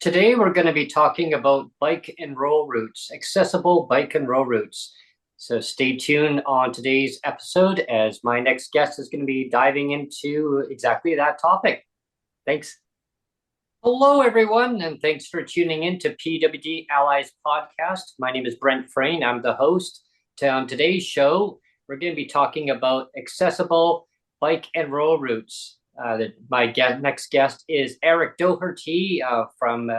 Today, we're going to be talking about bike and roll routes, accessible bike and roll routes. So stay tuned on today's episode as my next guest is going to be diving into exactly that topic. Thanks. Hello, everyone, and thanks for tuning in to PWD Allies podcast. My name is Brent Frayne. I'm the host. On today's show, we're going to be talking about accessible bike and roll routes. Next guest is Eric Doherty from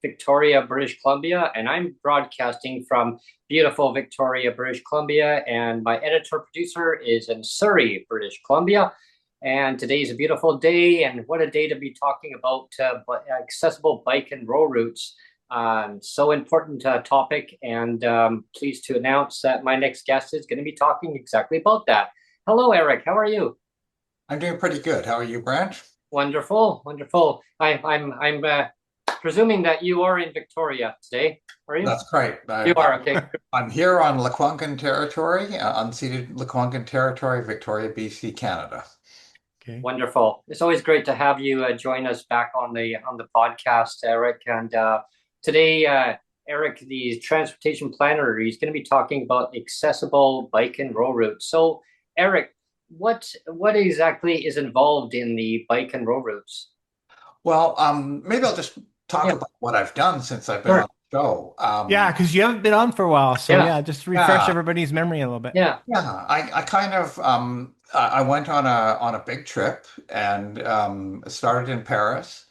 Victoria, British Columbia, and I'm broadcasting from beautiful Victoria, British Columbia, and my editor-producer is in Surrey, British Columbia. And today's a beautiful day, and what a day to be talking about accessible bike and roll routes. So important topic, and pleased to announce that my next guest is going to be talking exactly about that. Hello, Eric. How are you? I'm doing pretty good. How are you, Brent? Wonderful, wonderful. I'm presuming that you are in Victoria today. Are you? That's great. You are, okay. I'm here on Lekwungen territory, unceded Lekwungen territory, Victoria, BC, Canada. Okay. Wonderful. It's always great to have you join us back on the podcast, Eric. And today, Eric, the transportation planner, he's going to be talking about accessible bike and roll routes. So, Eric, what exactly is involved in the bike and roll routes? Well, maybe I'll just talk about what I've done since I've been on the show. Yeah, because you haven't been on for a while. So Yeah. just refresh Yeah. everybody's memory a little bit. Yeah. Yeah, I kind of I went on a big trip and started in Paris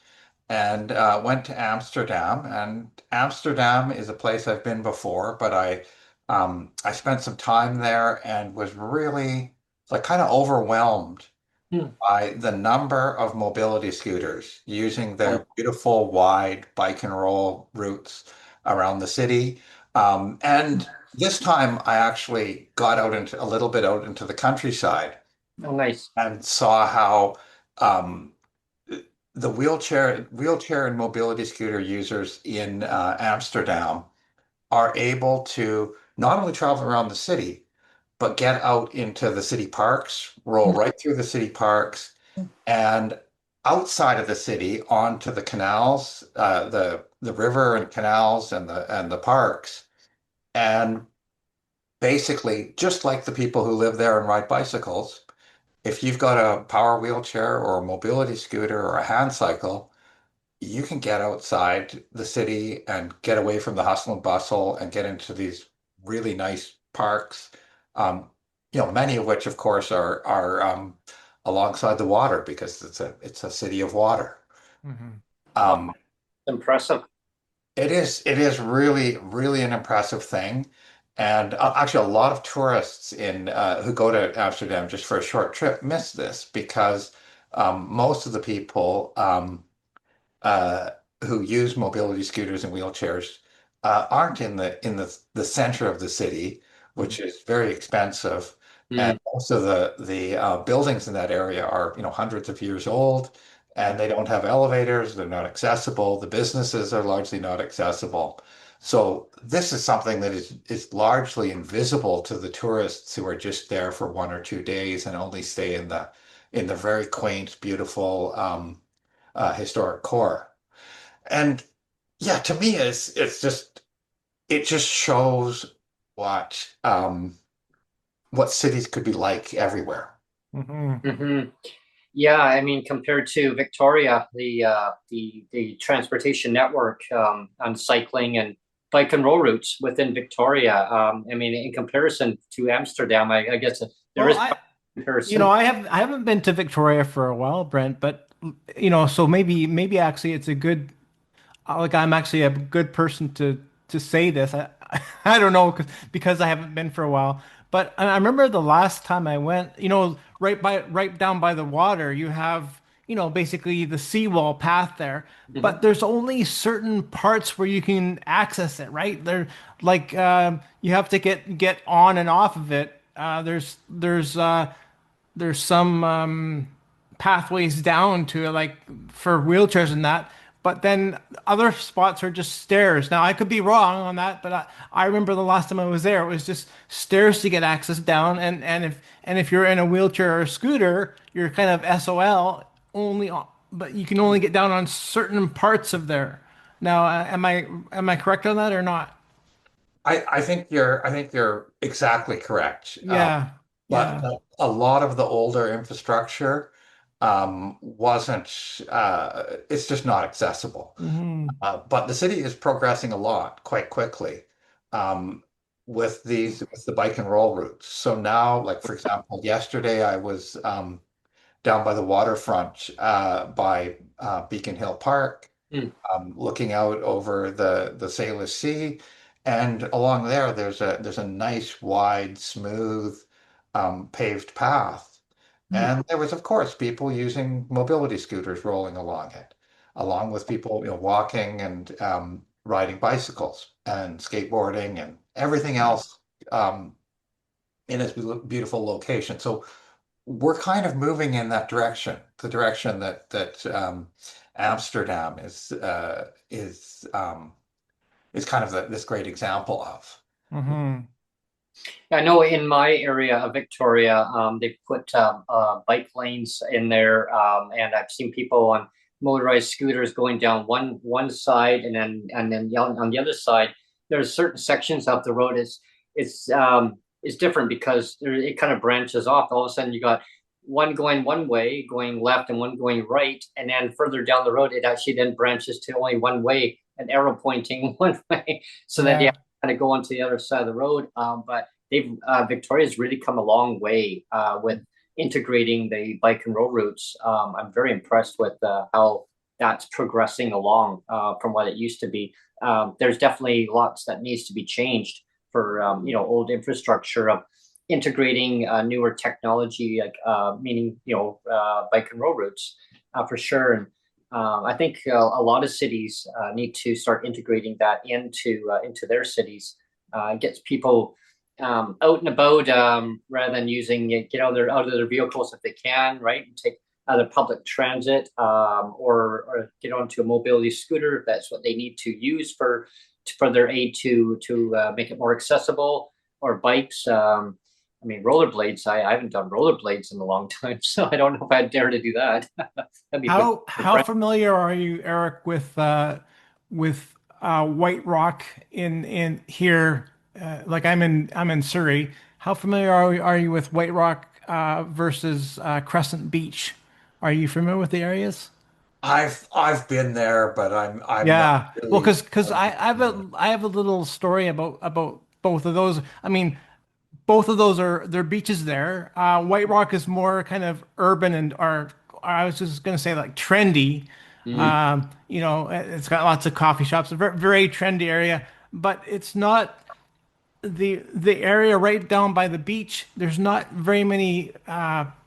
and went to Amsterdam. And Amsterdam is a place I've been before, but I spent some time there and was really like kind of overwhelmed by the number of mobility scooters using their beautiful wide bike and roll routes around the city. And this time I actually got out into a little bit out into the countryside Oh, nice. and saw how um, the wheelchair and mobility scooter users in Amsterdam are able to not only travel around the city, but get out into the city parks, roll right through the city parks, and outside of the city onto the canals, the river and canals and the parks, and basically just like the people who live there and ride bicycles. If you've got a power wheelchair or a mobility scooter or a hand cycle, you can get outside the city and get away from the hustle and bustle and get into these really nice parks. Um, many of which, of course, are alongside the water because it's a city of water. Mhm. Um, Impressive. it is really an impressive thing. And actually, a lot of tourists in who go to Amsterdam just for a short trip miss this because most of the people uh, who use mobility scooters and wheelchairs aren't in the center of the city, which is very expensive. And also the buildings in that area are, hundreds of years old, and they don't have elevators. They're not accessible. The businesses are largely not accessible. So this is something that is largely invisible to the tourists who are just there for 1 or 2 days and only stay in the very quaint, beautiful historic core. And yeah, to me, it just shows what cities could be like everywhere. Mhm. Mm-hmm. Yeah, I mean, compared to Victoria, the transportation network on cycling and bike and roll routes within Victoria. I mean, in comparison to Amsterdam, I guess there Well, is comparison. I haven't been to Victoria for a while, Brent, but so maybe actually it's a good like I'm actually a good person to say this. I don't know because I haven't been for a while. But I remember the last time I went, right down by the water, you have, basically the seawall path there. Mhm. But there's only certain parts where you can access it, right? There, like you have to get on and off of it. There's some pathways down to it, like for wheelchairs and that. But then other spots are just stairs. Now I could be wrong on that, but I remember the last time I was there, it was just stairs to get access down. And if you're in a wheelchair or a scooter, you're kind of SOL only, but you can only get down on certain parts of there. Now, am I correct on that or not? I think you're exactly correct. Yeah, But yeah. a lot of the older infrastructure wasn't, it's just not accessible. Hmm. But the city is progressing a lot quite quickly um, with the bike and roll routes. So now, like for example, yesterday I was down by the waterfront by Beacon Hill Park, Mm. looking out over the Salish Sea, and along there there's a nice wide smooth paved path. And there was, of course, people using mobility scooters rolling along it, along with people, walking and riding bicycles and skateboarding and everything else um, in its beautiful location. So we're kind of moving in that direction, the direction that Amsterdam is kind of this great example of. Hmm. I know in my area of Victoria, they put bike lanes in there, and I've seen people on motorized scooters going down one side, and then on the other side, there's certain sections of the road is different because it kind of branches off. All of a sudden, you got one going one way, going left, and one going right, and then further down the road, it actually then branches to only one way, an arrow pointing one way, so that you Yeah. kind of go onto the other side of the road. But they've Victoria's really come a long way with integrating the bike and roll routes. I'm very impressed with how that's progressing along from what it used to be. There's definitely lots that needs to be changed for old infrastructure of integrating newer technology, like meaning bike and roll routes for sure. And I think a lot of cities need to start integrating that into their cities. Gets people out and about rather than using get out of their vehicles if they can, right? And take either public transit or get onto a mobility scooter if that's what they need to use for their aid to make it more accessible, or bikes. I mean, rollerblades. I haven't done rollerblades in a long time, so I don't know if I'd dare to do that. That'd be good. How familiar are you, Eric, with White Rock in here? Like I'm in Surrey. How familiar are you with White Rock versus Crescent Beach? Are you familiar with the areas? I've been there, but I'm not Yeah. Well, really. because I have a little story about both of those. I mean, both of those are their beaches there. White Rock is more kind of urban and or I was just gonna say like trendy. Mm, It's got lots of coffee shops, a very, very trendy area, but it's not the area right down by the beach. There's not very many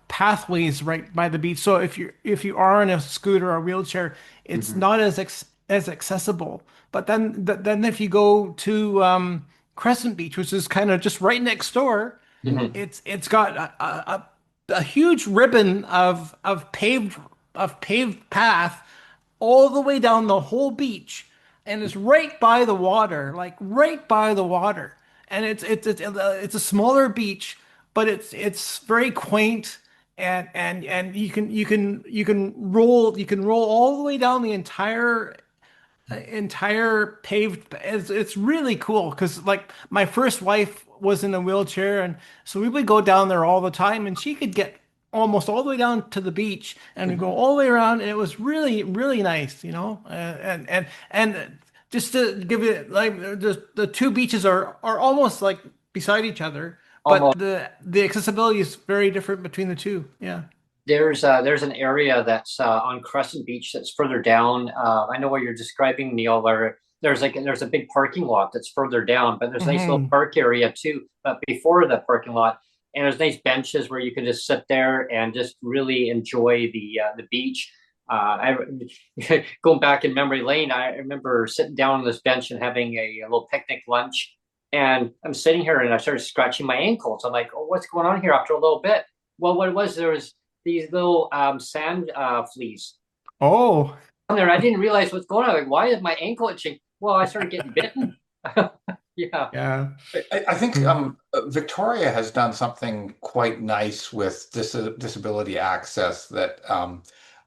pathways right by the beach. So if you are in a scooter or wheelchair, it's mhm, not as accessible. But then if you go to Crescent Beach, which is kind of just right next door, mhm, it's got a huge ribbon of paved path all the way down the whole beach, and it's right by the water, like right by the water. And it's a smaller beach, but it's very quaint, and you can roll all the way down the entire paved. It's really cool because like my first wife was in a wheelchair, and so we would go down there all the time, and she could get almost all the way down to the beach and we go mhm. all the way around, and it was really really nice. And just to give it like the two beaches are almost like beside each other, but Almost. the accessibility is very different between the two. Yeah. There's an area that's on Crescent Beach that's further down. I know what you're describing, Neil, where there's a big parking lot that's further down, but there's a nice little Hmm. park area too, before the parking lot, and there's nice benches where you can just sit there and just really enjoy the beach. Going back in memory lane, I remember sitting down on this bench and having a little picnic lunch, and I'm sitting here and I started scratching my ankles. I'm like, oh, what's going on here? After a little bit, well, what it was, there was these little sand fleas Oh. on there. I didn't realize what's going on. Like, why is my ankle itching? Well, I started getting bitten. Yeah. Yeah. I think Hmm. Victoria has done something quite nice with disability access that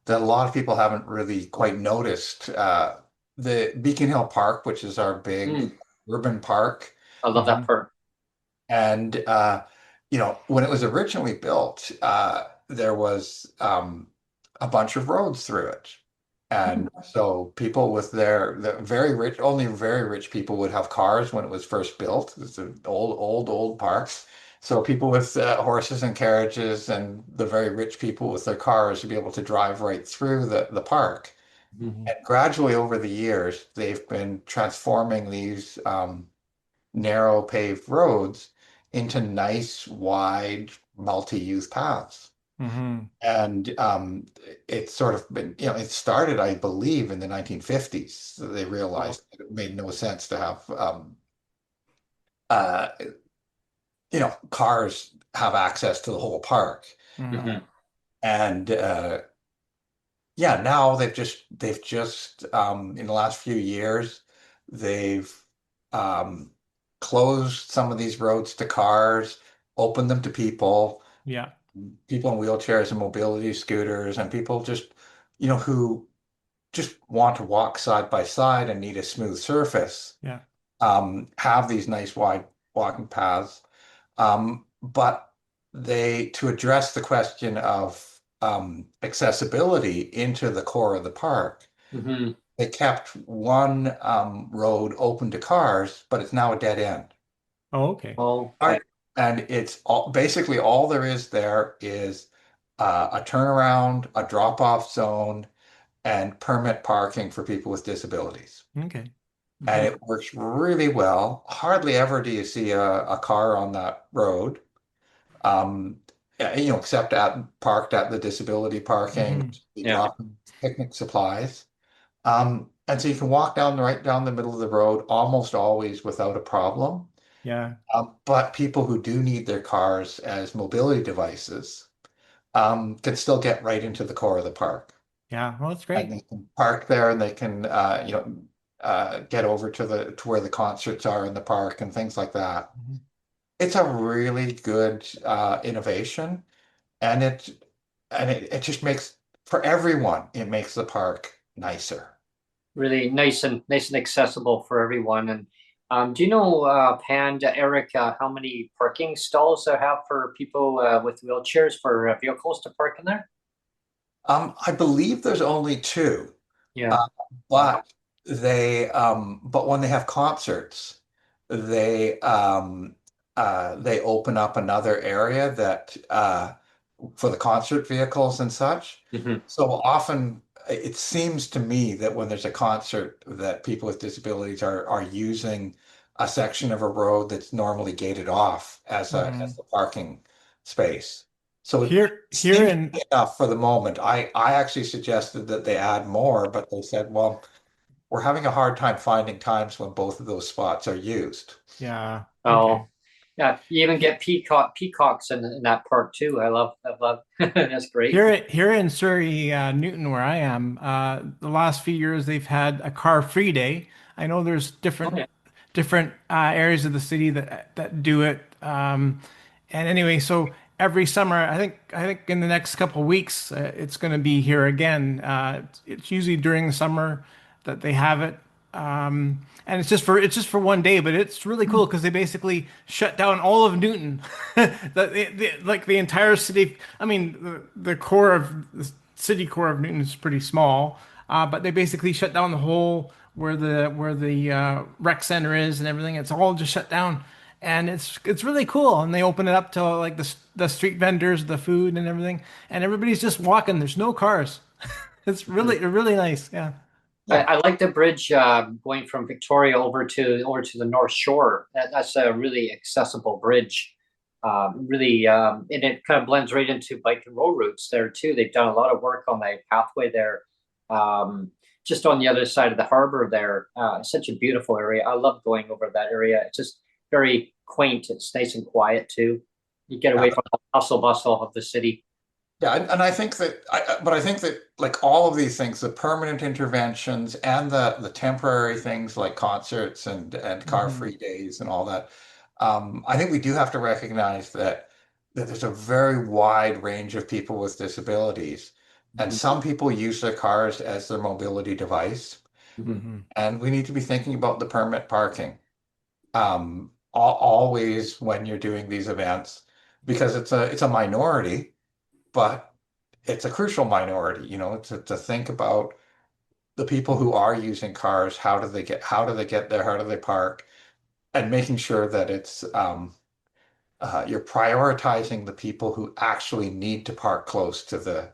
that a lot of people haven't really quite noticed. the Beacon Hill Park, which is our big Mm, urban park. I love that Hmm. part. And when it was originally built, there was a bunch of roads through it. And so people with the very rich, only very rich people would have cars when it was first built. It's an old park. So people with horses and carriages and the very rich people with their cars would be able to drive right through the park. Mhm. And gradually over the years, they've been transforming these narrow paved roads into nice, wide, multi-use paths. Hmm. And it's sort of been, it started, I believe, in the 1950s. So they Oh, realized that it made no sense to have, uh, cars have access to the whole park. Hmm. mhm. And yeah, now they've just in the last few years, they've um, closed some of these roads to cars, opened them to Yeah. people in wheelchairs and mobility scooters, and people who just want to walk side by side and need a smooth surface, Yeah. have these nice wide walking paths. But to address the question of accessibility into the core of the park, Mhm. they kept one road open to cars, but it's now a dead end. Oh, okay. Oh, All right. And it's basically all there is there is a turnaround, a drop-off zone, and permit parking for people with disabilities. Okay. And mhm. it works really well. Hardly ever do you see a car on that road, um, except parked at the disability parking, Hmm. be Yeah, dropping picnic supplies. And so you can walk right down the middle of the road almost always without a problem. Yeah. But people who do need their cars as mobility devices can still get right into the core of the park. Yeah. Well, that's And great. they can park there and they can get over to where the concerts are in the park and things like that. Mhm. It's a really good innovation, and it just makes for everyone, it makes the park nicer. really nice and accessible for everyone. And do you know, Eric, how many parking stalls they have for people with wheelchairs for vehicles to park in there? I believe there's only two. Yeah. Uh, but but when they have concerts, they they open up another area that for the concert vehicles and such. Mhm. So often it seems to me that when there's a concert that people with disabilities are using a section of a road that's normally gated off as Hmm. a parking space. So it Here seems to in be enough for the moment. I actually suggested that they add more, but they said, well, we're having a hard time finding times when both of those spots are used. Yeah. Okay. Oh, yeah. You even get peacocks in that park too. I love. That's great. Here in Surrey, Newton, where I am, the last few years they've had a car-free day. I know there's Oh yeah. different areas of the city that do it. And anyway, so every summer, I think in the next couple of weeks, it's going to be here again. It's usually during the summer that they have it. And it's just for one day, but it's really cool because they basically shut down all of Newton, like the entire city. I mean, the core of the city core of Newton is pretty small, but they basically shut down the whole where the rec center is and everything. It's all just shut down, and it's really cool. And they open it up to like the street vendors, the food and everything, and everybody's just walking. There's no cars. It's really nice. Yeah. Yeah. I like the bridge going from Victoria over to the North Shore. That's a really accessible bridge. Really, and it kind of blends right into bike and roll routes there too. They've done a lot of work on the pathway there, um, just on the other side of the harbor there. Such a beautiful area. I love going over that area. It's just very quaint. It's nice and quiet too. You get away from the hustle bustle of the city. Yeah, and but I think that like all of these things, the permanent interventions and the temporary things like concerts and Hmm. car-free days and all that, I think we do have to recognize that there's a very wide range of people with disabilities, and Mhm. some people use their cars as their mobility device, Mhm. Hmm. And we need to be thinking about the permit parking. Always when you're doing these events, because it's a minority, but it's a crucial minority, to think about the people who are using cars. How do they get there? How do they park? And making sure that you're prioritizing the people who actually need to park close to the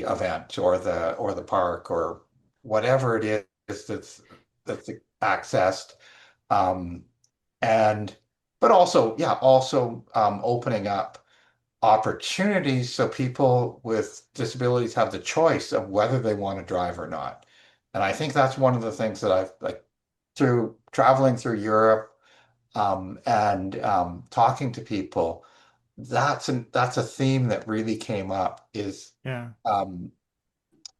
event or the park or whatever it is that's accessed. Um, and but also, yeah, also opening up opportunities so people with disabilities have the choice of whether they want to drive or not. And I think that's one of the things that I've like through traveling through Europe, and talking to people. That's a theme that really came up Yeah. um,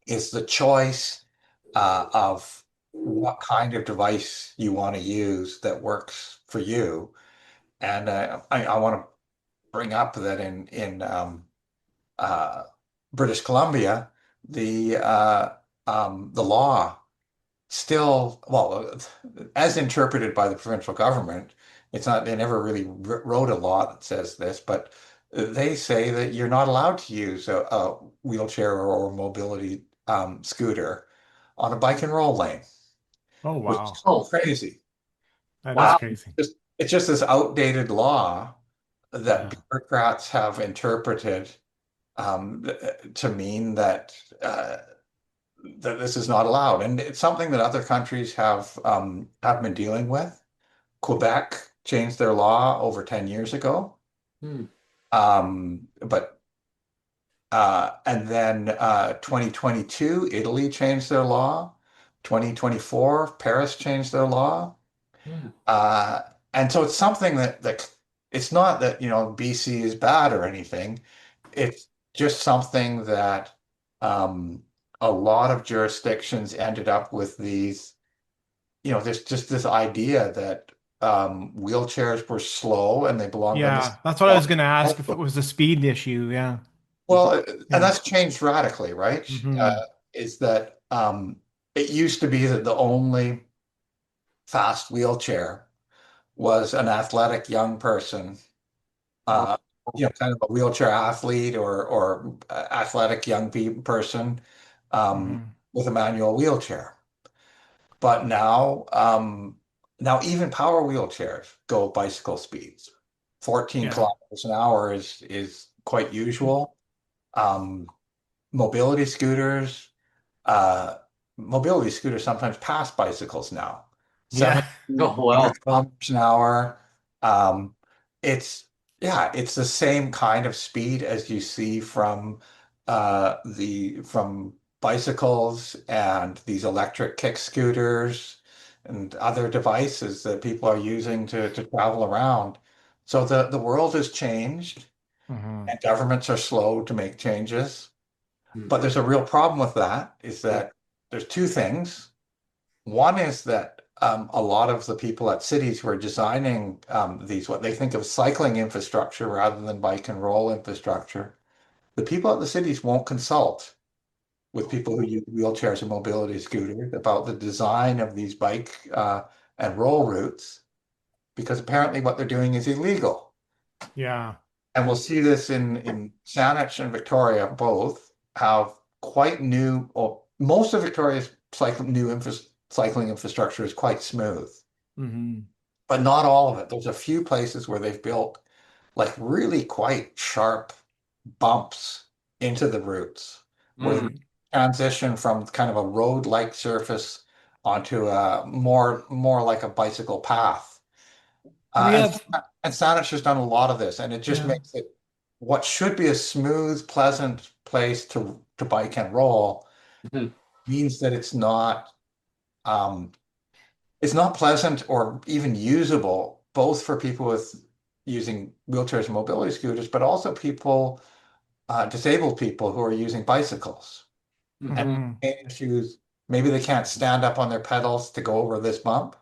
is the choice of what kind of device you want to use that works for you. And I want to bring up that in uh, British Columbia, the law still, well, as interpreted by the provincial government, it's not, they never really wrote a law that says this, but they say that you're not allowed to use a wheelchair or mobility scooter on a bike and roll lane, Oh, which is wow. Oh, crazy. That is wow. crazy. It's just this outdated law that Yeah. bureaucrats have interpreted to mean that this is not allowed, and it's something that other countries have been dealing with. Quebec changed their law over 10 years ago, Hmm. but and then 2022, Italy changed their law. 2024, Paris changed their law. Hmm. Uh, and so it's something that it's not that, BC is bad or anything. It's just something that um, a lot of jurisdictions ended up with there's just this idea that wheelchairs were slow and they belonged on this. Yeah. That's what I was going to ask if it was a speed issue. Yeah. Well, and Yeah. that's changed radically, right? Hmm. Is that it used to be that the only fast wheelchair was an athletic young person, Oh. uh, kind of a wheelchair athlete or athletic young person Hmm. with a manual wheelchair. But now even power wheelchairs go bicycle speeds. 14 Yeah. kilometers an hour is quite usual. Um, mobility scooters, uh, mobility scooters sometimes pass bicycles now. Yeah. Oh, 800 well. kilometers an hour. Um, it's yeah, it's the same kind of speed as you see from bicycles and these electric kick scooters and other devices that people are using to travel around. So the world has changed Hmm. and governments are slow to make changes. Hmm. But there's a real problem with that, is Yeah. that there's two things. One is that a lot of the people at cities who are designing these, what they think of cycling infrastructure rather than bike and roll infrastructure, the people at the cities won't consult with people who use wheelchairs and mobility scooters about the design of these bike and roll routes, because apparently what they're doing is illegal. Yeah. And we'll see this in Saanich and Victoria both have quite new, or most of Victoria's cycling infrastructure is quite smooth, Hmm. but not all of it. There's a few places where they've built like really quite sharp bumps into the routes where they Hmm. transition from kind of a road-like surface onto a more like a bicycle path. We Uh, have, and Saanich has done a lot of this, and it just yeah. makes it what should be a smooth, pleasant place to bike and roll Hmm. means that um, it's not pleasant or even usable, both for people with using wheelchairs and mobility scooters, but also disabled people who are using bicycles and Hmm. Hmm. issues. Maybe they can't stand up on their pedals to go over this bump.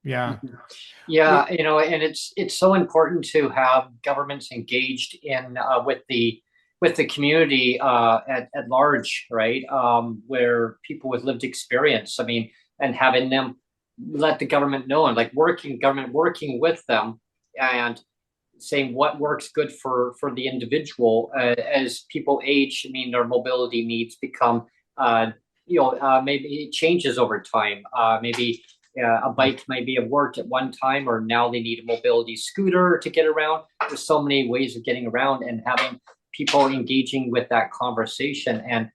Yeah. Mhm. Yeah, We, and it's so important to have governments engaged in with the with the community at large, right? Where people with lived experience, I mean, and having them let the government know, and like government working with them and saying what works good for the individual as people age. I mean, their mobility needs become maybe it changes over time. Maybe a bike maybe have worked at one time, or now they need a mobility scooter to get around. There's so many ways of getting around, and having people engaging with that conversation, and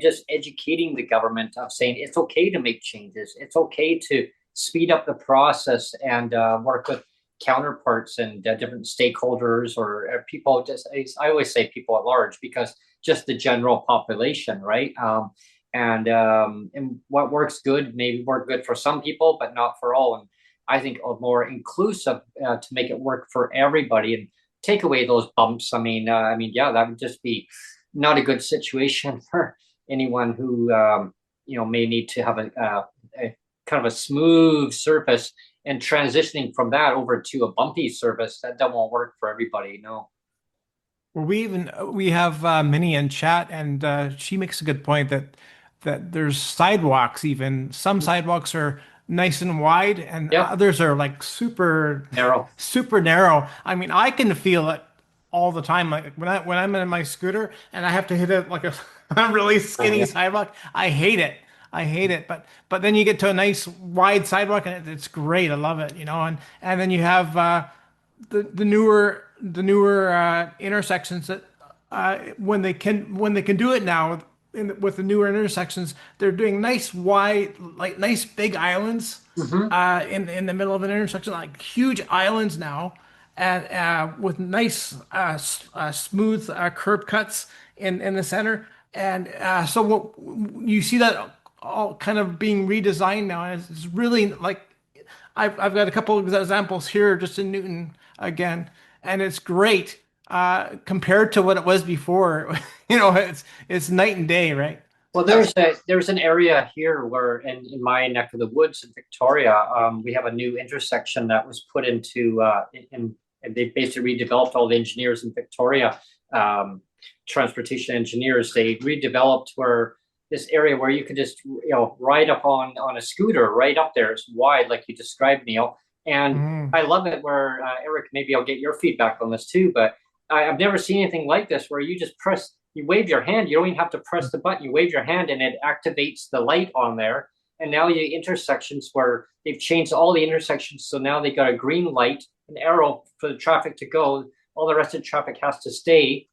just educating the government of saying it's okay to make changes. It's okay to speed up the process and work with counterparts and different stakeholders or people. Just I always say people at large, because just the general population, right? And what works good maybe work good for some people, but not for all. And I think a more inclusive to make it work for everybody and take away those bumps. Yeah, that would just be not a good situation for anyone who may need to have a kind of a smooth surface, and transitioning from that over to a bumpy surface that won't work for everybody. No. Well, we have Minnie in chat, and she makes a good point that there's sidewalks. Even some sidewalks are nice and wide, and Yep. others are like super Narrow. super narrow. I mean, I can feel it all the time. Like when I'm in my scooter and I have to hit it like a really skinny Yeah. sidewalk, I hate it. I hate it. But then you get to a nice wide sidewalk and it's great. I love it, And then you have the newer intersections that when they can do it now with the newer intersections, they're doing nice wide, like nice big islands in the middle of an intersection, like huge islands now, and with nice smooth curb cuts in the center. And so what you see that all kind of being redesigned now, and it's really like I've got a couple of examples here just in Newton again, and it's great compared to what it was before. It's night and day, right? Well, there's an area here where in my neck of the woods in Victoria, we have a new intersection that was put into and they basically redeveloped. All the engineers in Victoria, transportation engineers, they redeveloped where this area where you could just ride up on a scooter right up there. It's wide, like you described, Neil. And I love it where Eric, maybe I'll get your feedback on this too, but I've never seen anything like this where you just you wave your hand. You don't even have to press the button. You wave your hand and it activates the light on there. And now you intersections where they've changed all the intersections. So now they got a green light, an arrow for the traffic to go. All the rest of the traffic has to stay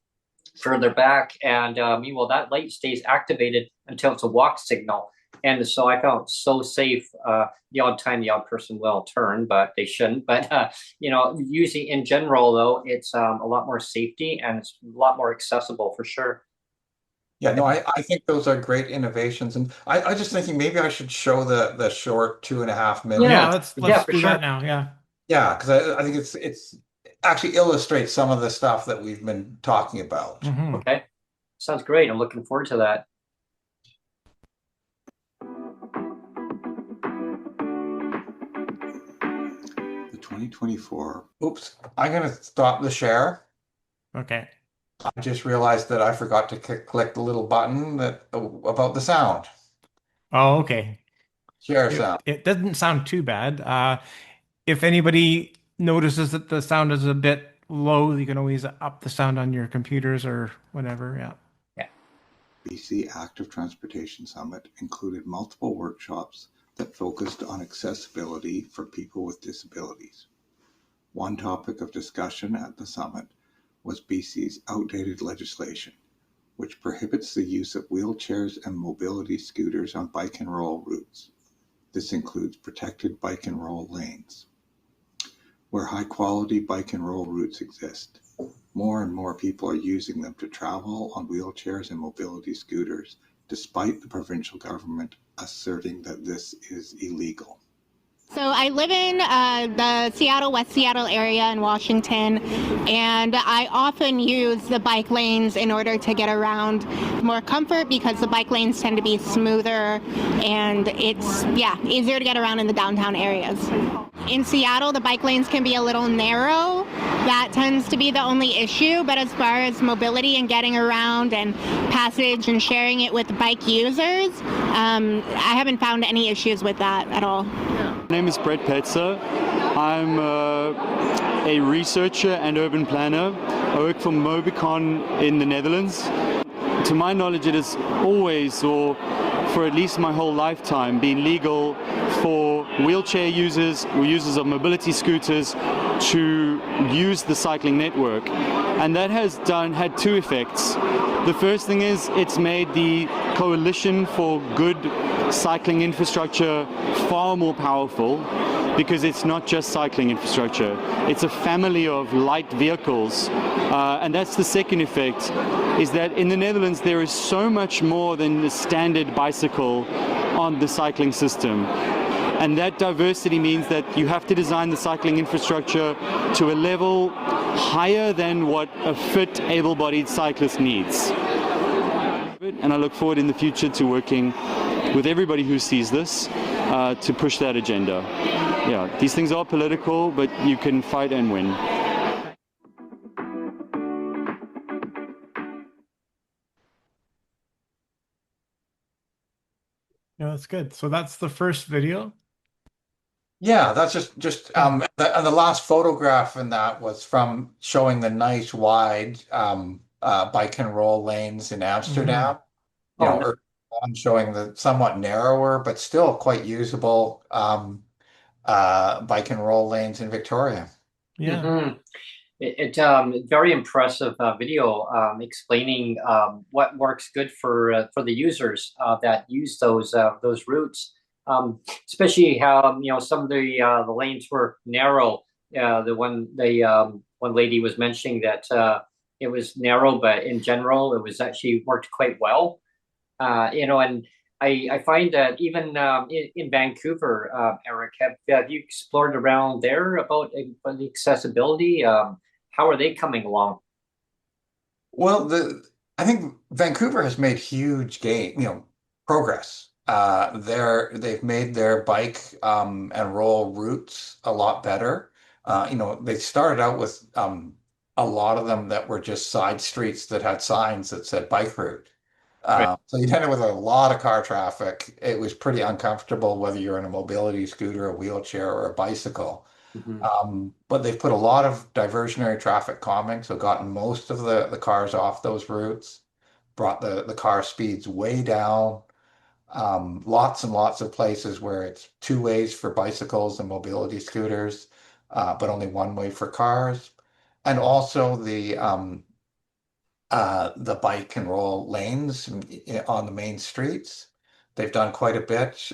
further back. And meanwhile, that light stays activated until it's a walk signal. And so I felt so safe. The odd time, the odd person will turn, but they shouldn't. But using in general, though, it's a lot more safety and it's a lot more accessible for sure. Yeah, no, I think those are great innovations, and I just thinking maybe I should show the short 2.5 minute. Yeah, let's for do sure. that now. Yeah. Yeah, because I think it's actually illustrates some of the stuff that we've been talking about. Okay, sounds great. I'm looking forward to that. The 2024. Oops, I'm going to stop the share. Okay. I just realized that I forgot to click the little button about the sound. Oh, okay. Share sound. It doesn't sound too bad. If anybody notices that the sound is a bit low, you can always up the sound on your computers or whatever. Yeah. BC Active Transportation Summit included multiple workshops that focused on accessibility for people with disabilities. One topic of discussion at the summit was BC's outdated legislation, which prohibits the use of wheelchairs and mobility scooters on bike and roll routes. This includes protected bike and roll lanes. Where high-quality bike and roll routes exist, more and more people are using them to travel on wheelchairs and mobility scooters, despite the provincial government asserting that this is illegal. So I live in the West Seattle area in Washington, and I often use the bike lanes in order to get around more comfort because the bike lanes tend to be smoother and it's, easier to get around in the downtown areas. In Seattle, the bike lanes can be a little narrow, that tends to be the only issue. But as far as mobility and getting around and passage and sharing it with bike users, I haven't found any issues with that at all. My name is Brett Petzer. I'm a researcher and urban planner. I work for Mobicon in the Netherlands. To my knowledge, it has always, or for at least my whole lifetime, been legal for wheelchair users or users of mobility scooters to use the cycling network. And that has had two effects. The first thing is it's made the coalition for good cycling infrastructure far more powerful, because it's not just cycling infrastructure, it's a family of light vehicles. And that's the second effect, is that in the Netherlands there is so much more than the standard bicycle on the cycling system. And that diversity means that you have to design the cycling infrastructure to a level higher than what a fit, able-bodied cyclist needs. And I look forward in the future to working with everybody who sees this to push that agenda. Yeah, these things are political, but you can fight and win. Yeah, that's good. So that's the first video. Yeah, that's just and the last photograph in that was from showing the nice wide bike and roll lanes in Amsterdam. You know, or one showing the somewhat narrower but still quite usable bike and roll lanes in Victoria. Yeah. Mm-hmm. Very impressive video explaining what works good for the users that use those routes. Especially how some of the lanes were narrow. The one lady was mentioning that it was narrow, but in general it was actually worked quite well. And I find that even in Vancouver, Eric, have you explored around there about the accessibility? How are they coming along? Well, I think Vancouver has made huge progress. They've made their bike and roll routes a lot better. They started out with a lot of them that were just side streets that had signs that said bike route. Right. So you ended with a lot of car traffic. It was pretty uncomfortable whether you're in a mobility scooter, a wheelchair, or a bicycle. But they've put a lot of diversionary traffic calming, so gotten most of the cars off those routes, brought the car speeds way down. Lots and lots of places where it's two ways for bicycles and mobility scooters, but only one way for cars. And also the bike and roll lanes on the main streets. They've done quite a bit.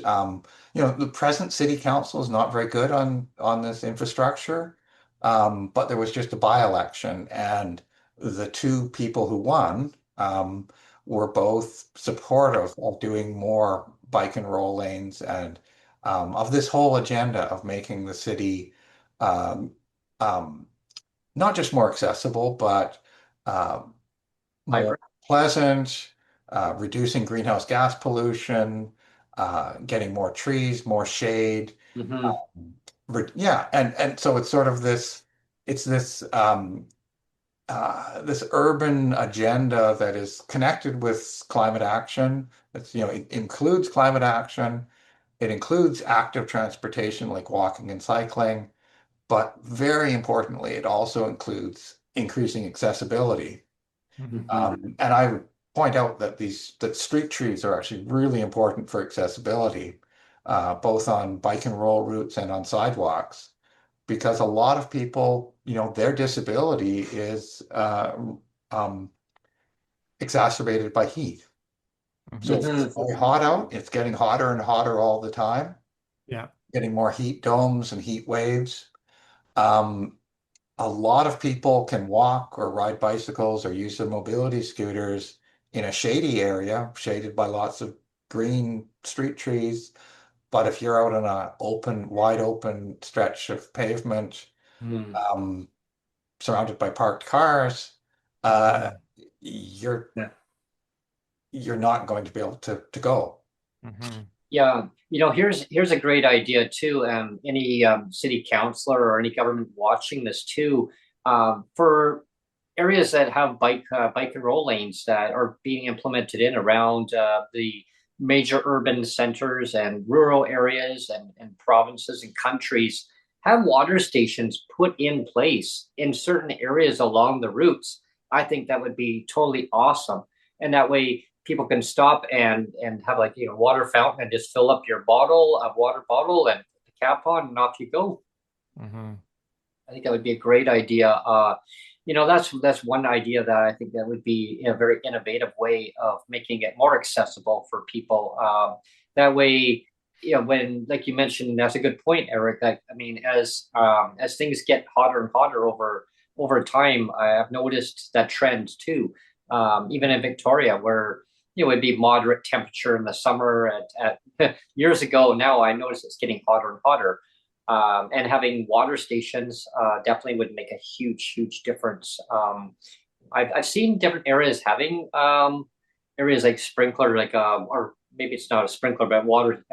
The present city council is not very good on this infrastructure, but there was just a by-election, and the two people who won were both supportive of doing more bike and roll lanes and of this whole agenda of making the city not just more accessible, but more pleasant, reducing greenhouse gas pollution, getting more trees, more shade. Yeah, and so it's sort of this urban agenda that is connected with climate action. It includes climate action. It includes active transportation like walking and cycling, but very importantly, it also includes increasing accessibility. And I would point out that street trees are actually really important for accessibility, both on bike and roll routes and on sidewalks, because a lot of people, their disability is exacerbated by heat. So if it's very hot out, it's getting hotter and hotter all the time. Yeah. Getting more heat domes and heat waves. A lot of people can walk or ride bicycles or use their mobility scooters in a shady area, shaded by lots of green street trees. But if you're out on a wide open stretch of pavement, surrounded by parked cars, you're not going to be able to go. Yeah, here's a great idea too. Any city councilor or any government watching this too, For areas that have bike and roll lanes that are being implemented in around the major urban centers and rural areas and provinces and countries, have water stations put in place in certain areas along the routes. I think that would be totally awesome. And that way people can stop and have like, water fountain and just fill up your water bottle and put the cap on and off you go. Mm-hmm. I think that would be a great idea. That's one idea that I think that would be a very innovative way of making it more accessible for people. That way, when, like you mentioned, that's a good point, Eric. That, I mean, as things get hotter and hotter over time, I have noticed that trend too. Even in Victoria, where it'd be moderate temperature in the summer at years ago. Now I notice it's getting hotter and hotter. And having water stations definitely would make a huge difference. I've seen different areas having areas like sprinkler, or maybe it's not a sprinkler, but water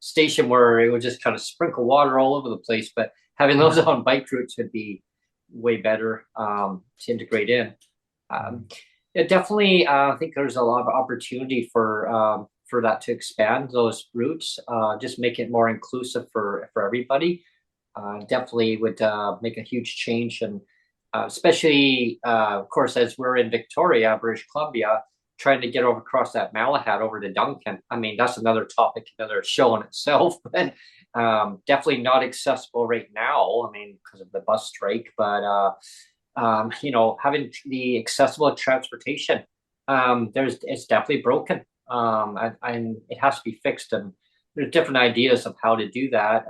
station where it would just kind of sprinkle water all over the place. But having those on bike routes would be way better to integrate in. Yeah, definitely. I think there's a lot of opportunity for that to expand those routes, just make it more inclusive for everybody. Definitely would make a huge change, and especially, of course, as we're in Victoria, British Columbia, trying to get over across that Malahat over to Duncan. I mean, that's another topic, another show in itself, but definitely not accessible right now. I mean, because of the bus strike, but having the accessible transportation, it's definitely broken. And it has to be fixed, and there's different ideas of how to do that.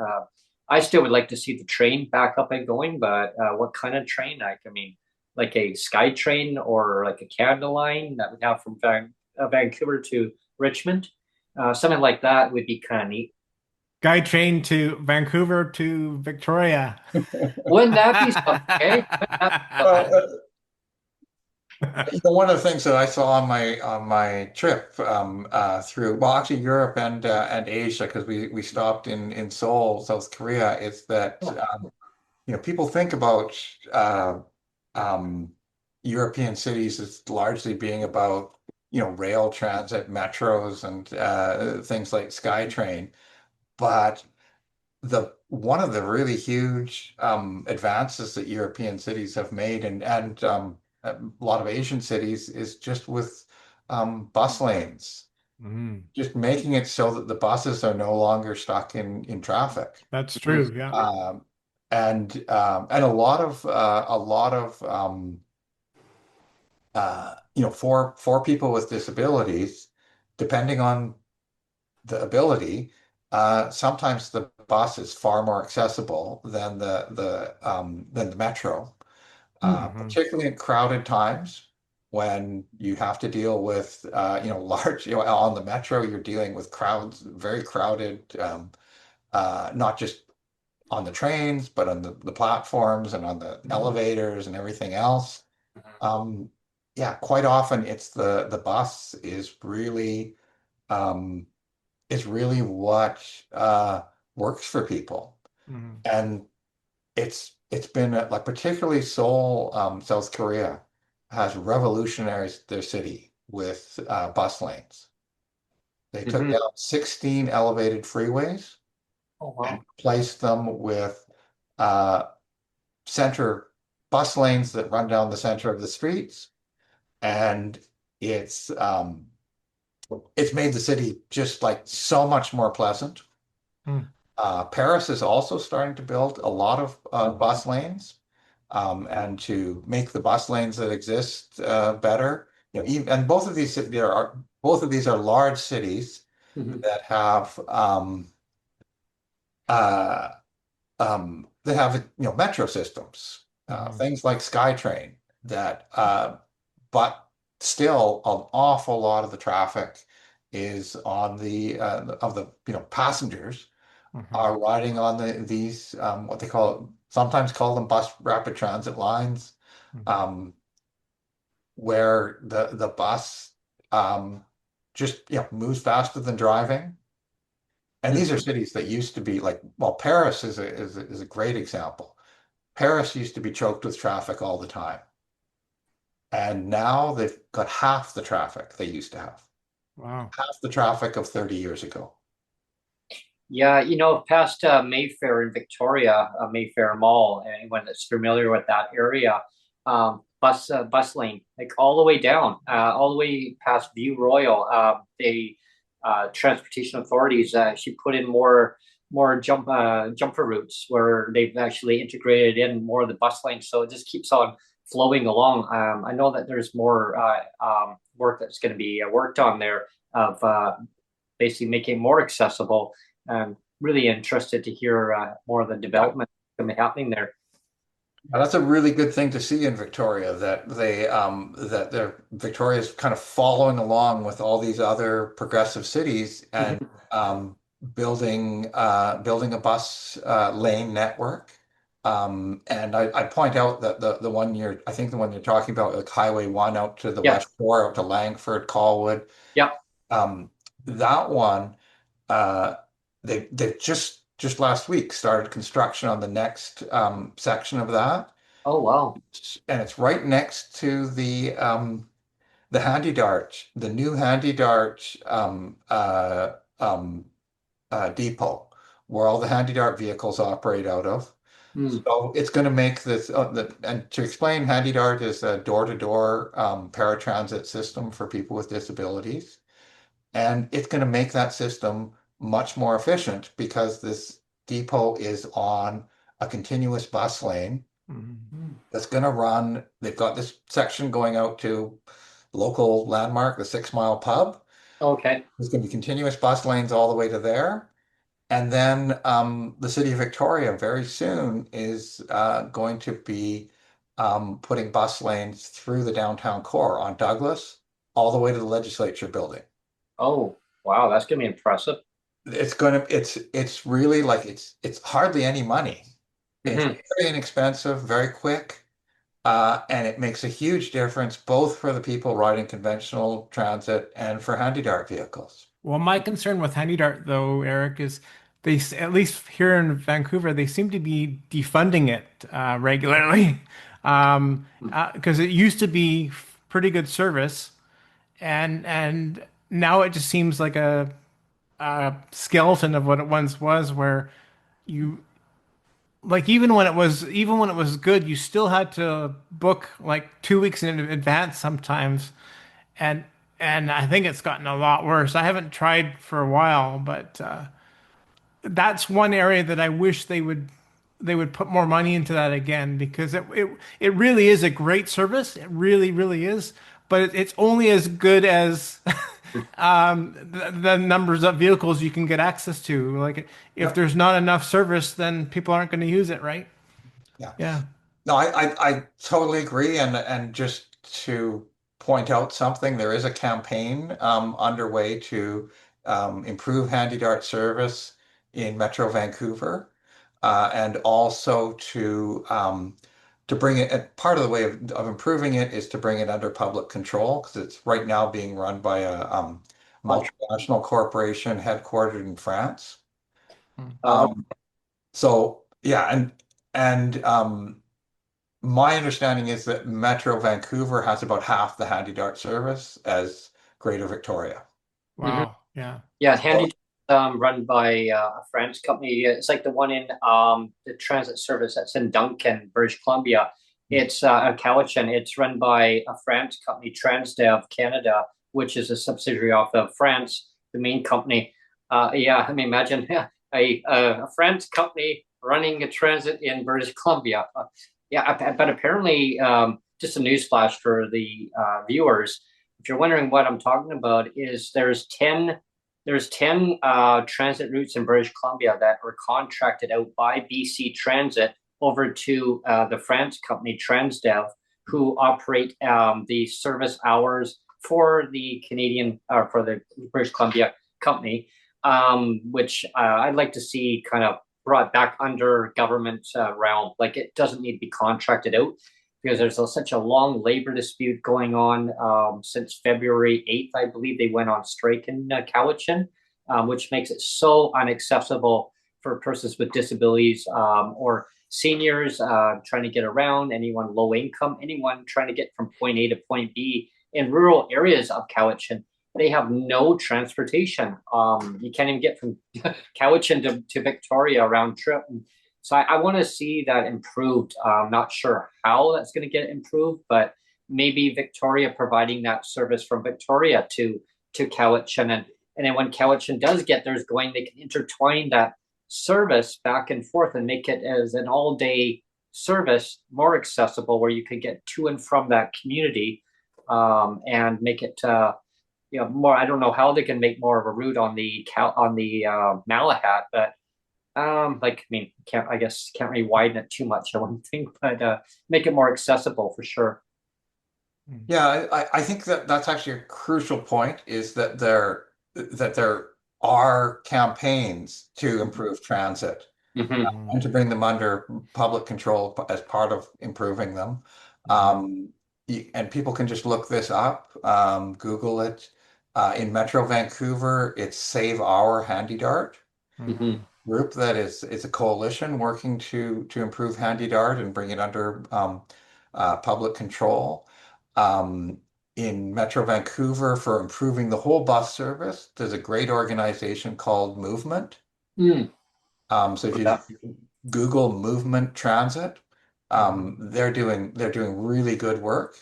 I still would like to see the train back up and going, but what kind of train? I mean, like a sky train or like a Canada line that we have from Vancouver to Richmond. Something like that would be kind of neat. Guy train to Vancouver to Victoria. Wouldn't that be something? Okay? Well, one of the things that I saw on my trip through, well, actually Europe and Asia, because we stopped in Seoul, South Korea, is that people think about European cities as largely being about rail transit, metros, and things like SkyTrain, but one of the really huge advances that European cities have made, and a lot of Asian cities, is just with bus lanes, just making it so that the buses are no longer stuck in traffic. That's true. Yeah. And a lot of for people with disabilities, depending on the ability, sometimes the bus is far more accessible than the metro, particularly in crowded times when you have to deal with large, on the metro you're dealing with crowds, very crowded, not just on the trains but on the platforms and on the elevators and everything else. Yeah, quite often it's the bus is really what works for people. And it's been like particularly Seoul, South Korea has revolutionized their city with bus lanes. They took down 16 elevated freeways and replaced them with center bus lanes that run down the center of the streets. And it's made the city just like so much more pleasant. Paris is also starting to build a lot of bus lanes, and to make the bus lanes that exist better. And both of these are large cities that have metro systems, things like SkyTrain that, but still an awful lot of the traffic is on the passengers are riding on these what they sometimes call them bus rapid transit lines, where the bus just moves faster than driving. And these are cities that used to be like, well, Paris is a great example. Paris used to be choked with traffic all the time. And now they've got half the traffic they used to have, Wow. half the traffic of 30 years ago. Yeah, past Mayfair in Victoria, Mayfair Mall, anyone that's familiar with that area, bus lane, like all the way down, all the way past View Royal. They transportation authorities actually put in more jumper routes where they've actually integrated in more of the bus lanes, so it just keeps on flowing along. I know that there's more work that's going to be worked on there of basically making it more accessible. I'm really interested to hear more of the development happening there. Now, that's a really good thing to see in Victoria, that Victoria's kind of following along with all these other progressive cities and building a bus lane network. And I point out that I think the one you're talking about, like Highway 1 out to the Yeah. West Shore, out to Langford, Colwood. Yeah. That one, they've just last week started construction on the next section of that. Oh, wow. And it's right next to the Handy Dart, the new Handy Dart depot, where all the Handy Dart vehicles operate out of. So it's going to make this, and to explain, Handy Dart is a door-to-door paratransit system for people with disabilities. And it's going to make that system much more efficient because this depot is on a continuous bus lane that's going to run. They've got this section going out to local landmark, the 6 Mile Pub. Okay. There's going to be continuous bus lanes all the way to there. And then the city of Victoria very soon is going to be putting bus lanes through the downtown core on Douglas all the way to the legislature building. Oh, wow, that's gonna be impressive. It's really like it's hardly any money. It's very inexpensive, very quick, and it makes a huge difference both for the people riding conventional transit and for Handy Dart vehicles. Well, my concern with Handy Dart, though, Eric, is at least here in Vancouver, they seem to be defunding it regularly, because it used to be pretty good service, and now it just seems like a skeleton of what it once was, where you like even when it was good, you still had to book like 2 weeks in advance sometimes, and I think it's gotten a lot worse. I haven't tried for a while, but that's one area that I wish they would put more money into that again, because it really is a great service. It really, really is. But it's only as good as the numbers of vehicles you can get access to. Like if there's not enough service, then people aren't going to use it, right? Yeah. Yeah. No, I totally agree. And just to point out something, there is a campaign underway to improve Handy Dart service in Metro Vancouver, and also to bring it. And part of the way of improving it is to bring it under public control, because it's right now being run by a multinational corporation headquartered in France. So yeah, and my understanding is that Metro Vancouver has about half the Handy Dart service as Greater Victoria. Wow. Yeah. Yeah, Handy run by a French company. It's like the one in the transit service that's in Duncan, British Columbia. It's Cowichan. It's run by a French company, Transdev Canada, which is a subsidiary of France, the main company. Yeah, I mean, imagine a French company running a transit in British Columbia. Yeah, but apparently, just a newsflash for the viewers. If you're wondering what I'm talking about, is there's 10 transit routes in British Columbia that were contracted out by BC Transit over to the French company Transdev, who operate the service hours for the Canadian or for the British Columbia company, which I'd like to see kind of brought back under government realm. Like it doesn't need to be contracted out, because there's such a long labor dispute going on since February 8th. I believe they went on strike in Cowichan, which makes it so unacceptable for persons with disabilities, or seniors trying to get around, anyone low income, anyone trying to get from point A to point B in rural areas of Cowichan. They have no transportation. You can't even get from Cowichan to Victoria round trip. So I want to see that improved. I'm not sure how that's going to get improved, but maybe Victoria providing that service from Victoria to Cowichan, and then when Cowichan does get theirs going, they can intertwine that service back and forth and make it as an all-day service more accessible, where you could get to and from that community, and make it more. I don't know how they can make more of a route on the Malahat, but can't really widen it too much, I wouldn't think, but make it more accessible for sure. Yeah, I think that's actually a crucial point, is that there are campaigns to improve transit and to bring them under public control as part of improving them. And people can just look this up, Google it. In Metro Vancouver, it's Save Our Handy Dart group that is a coalition working to improve Handy Dart and bring it under public control. In Metro Vancouver, for improving the whole bus service, there's a great organization called Movement. So if you Google Movement Transit, they're doing really good work.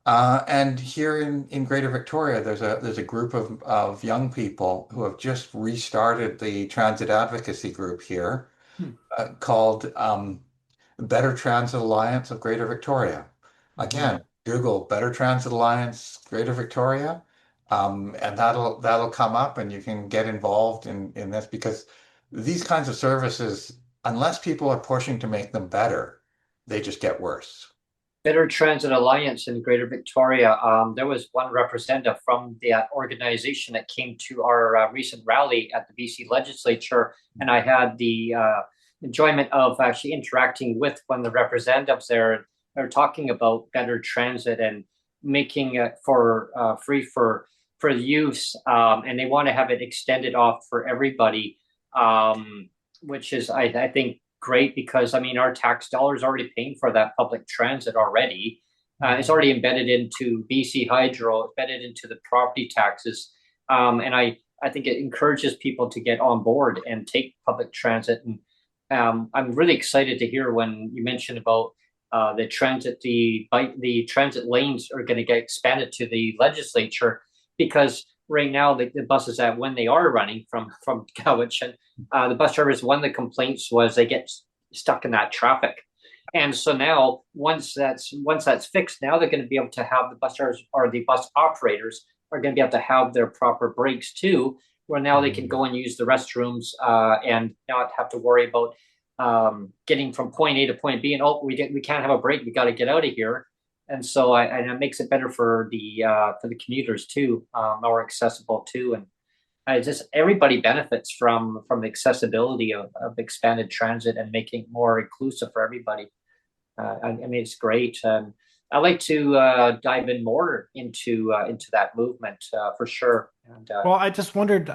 And here in Greater Victoria, there's a group of young people who have just restarted the transit advocacy group here, called Better Transit Alliance of Greater Victoria. Again, Google Better Transit Alliance Greater Victoria, and that'll come up, and you can get involved in this, because these kinds of services, unless people are pushing to make them better, they just get worse. Better Transit Alliance in Greater Victoria. There was one representative from that organization that came to our recent rally at the BC Legislature, and I had the enjoyment of actually interacting with one of the representatives there. They're talking about better transit and making it for free for use, and they want to have it extended off for everybody, which is I think great, because I mean our tax dollars are already paying for that public transit already. It's already embedded into BC Hydro, embedded into the property taxes, and I think it encourages people to get on board and take public transit. And I'm really excited to hear when you mentioned about the transit lanes are going to get expanded to the legislature, because right now the buses that when they are running from Cowichan, the bus drivers, one of the complaints was they get stuck in that traffic. And so now once that's fixed, now they're going to be able to have the bus drivers, or the bus operators are going to be able to have their proper breaks too, where now they can go and use the restrooms, and not have to worry about getting from point A to point B, and we can't have a break, we got to get out of here. And so and it makes it better for the commuters too, more accessible too, and just everybody benefits from the accessibility of expanded transit and making it more inclusive for everybody. I mean, it's great. I'd like to dive in more into that movement for sure. And Well, I just wondered,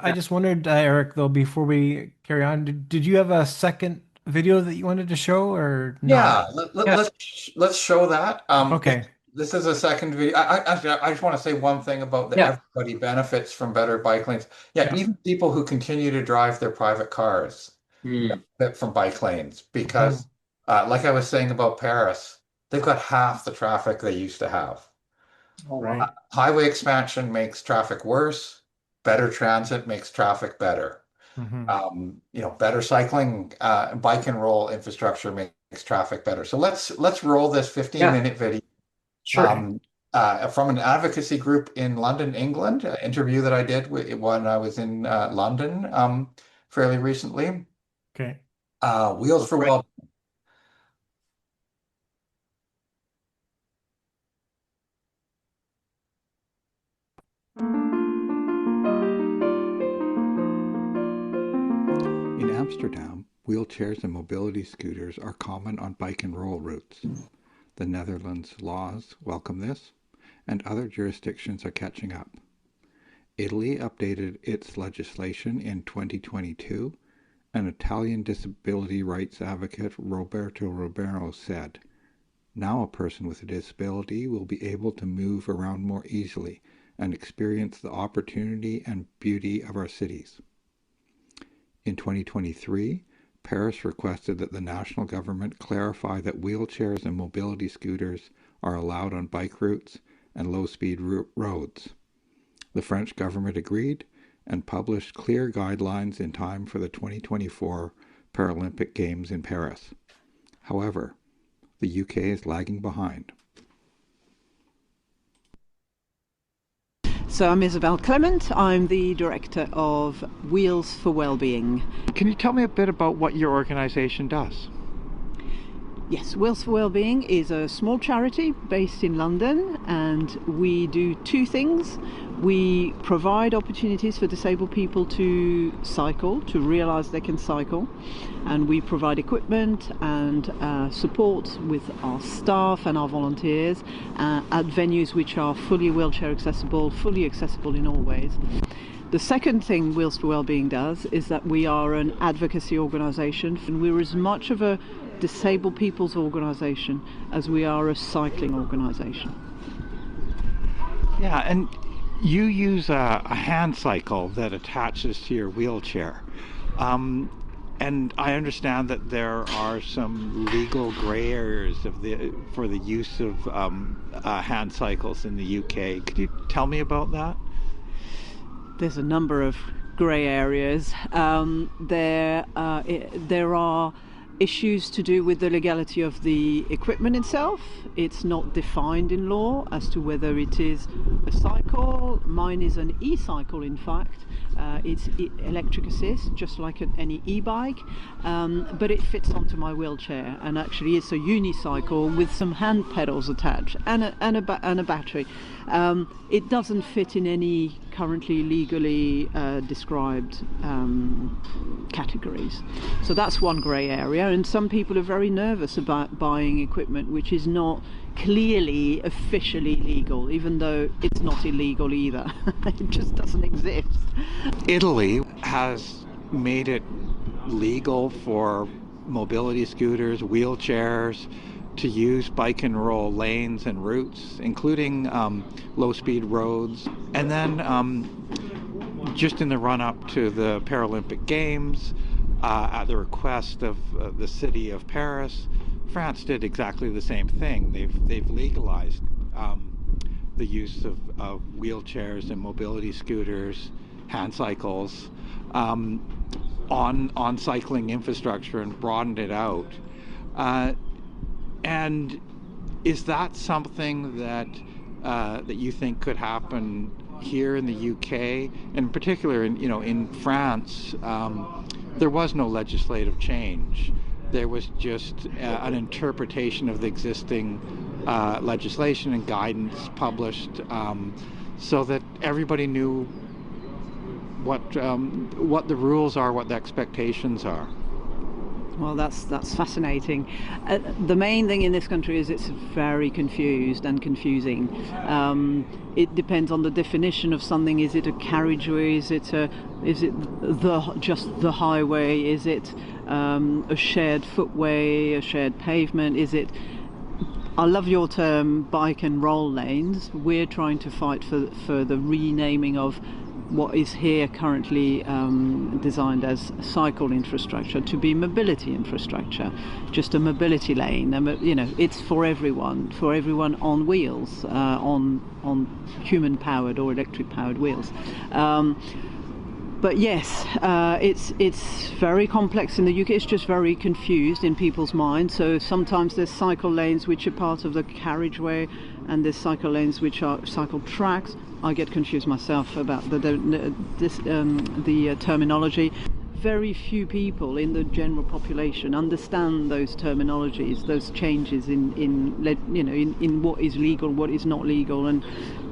Eric, though, before we carry on, did you have a second video that you wanted to show, or not? Yeah, let's show that. Okay. This is a second video. I just want to say one thing about that everybody benefits from better bike lanes. Even people who continue to drive their private cars benefit from bike lanes, because, like I was saying about Paris, they've got half the traffic they used to have. Right. Highway expansion makes traffic worse. Better transit makes traffic better. Better cycling, bike and roll infrastructure makes traffic better. So let's roll this 15-minute video. Sure. From an advocacy group in London, England, an interview that I did when I was in London fairly recently. Okay. Wheels for Well. In Amsterdam, wheelchairs and mobility scooters are common on bike and roll routes. The Netherlands' laws welcome this, and other jurisdictions are catching up. Italy updated its legislation in 2022, and Italian disability rights advocate Roberto Romero said, "Now a person with a disability will be able to move around more easily and experience the opportunity and beauty of our cities." In 2023, Paris requested that the national government clarify that wheelchairs and mobility scooters are allowed on bike routes and low-speed roads. The French government agreed and published clear guidelines in time for the 2024 Paralympic Games in Paris. However, the UK is lagging behind. So I'm Isabel Clement. I'm the director of Wheels for Wellbeing. Can you tell me a bit about what your organization does? Yes, Wheels for Wellbeing is a small charity based in London, and we do two things. We provide opportunities for disabled people to cycle, to realise they can cycle, and we provide equipment and support with our staff and our volunteers at venues which are fully wheelchair accessible, fully accessible in all ways. The second thing Wheels for Wellbeing does is that we are an advocacy organisation, and we're as much of a disabled people's organisation as we are a cycling organisation. Yeah, and you use a hand cycle that attaches to your wheelchair. And I understand that there are some legal grey areas for the use of hand cycles in the UK. Could you tell me about that? There's a number of grey areas. There are issues to do with the legality of the equipment itself. It's not defined in law as to whether it is a cycle. Mine is an e-cycle, in fact. It's electric assist, just like any e-bike, but it fits onto my wheelchair, and actually it's a unicycle with some hand pedals attached and a battery. It doesn't fit in any currently legally described categories. So that's one grey area, and some people are very nervous about buying equipment which is not clearly officially legal, even though it's not illegal either. It just doesn't exist. Italy has made it legal for mobility scooters, wheelchairs, to use bike and roll lanes and routes, including low-speed roads. And then just in the run-up to the Paralympic Games, at the request of the city of Paris, France did exactly the same thing. They've legalized the use of wheelchairs and mobility scooters, hand cycles, on cycling infrastructure and broadened it out. And is that something that you think could happen here in the UK, and in particular in France? There was no legislative change. There was just an interpretation of the existing legislation and guidance published, so that everybody knew what the rules are, what the expectations are. Well, that's fascinating. The main thing in this country is it's very confused and confusing. It depends on the definition of something. Is it a carriageway? Is it just the highway? Is it a shared footway, a shared pavement? Is it? I love your term, bike and roll lanes. We're trying to fight for the renaming of what is here currently designed as cycle infrastructure to be mobility infrastructure, just a mobility lane. It's for everyone on wheels, on human-powered or electric-powered wheels. But yes, it's very complex in the UK. It's just very confused in people's minds. So sometimes there's cycle lanes which are part of the carriageway, and there's cycle lanes which are cycle tracks. I get confused myself about the terminology. Very few people in the general population understand those terminologies, those changes in what is legal, what is not legal, and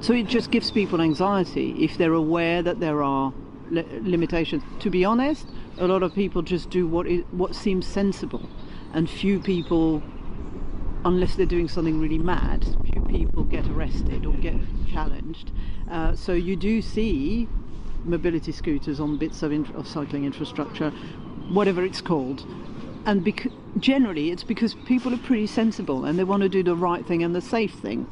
so it just gives people anxiety if they're aware that there are limitations. To be honest, a lot of people just do what seems sensible, and few people, unless they're doing something really mad, few people get arrested or get challenged. So you do see mobility scooters on bits of cycling infrastructure, whatever it's called. And generally it's because people are pretty sensible and they want to do the right thing and the safe thing.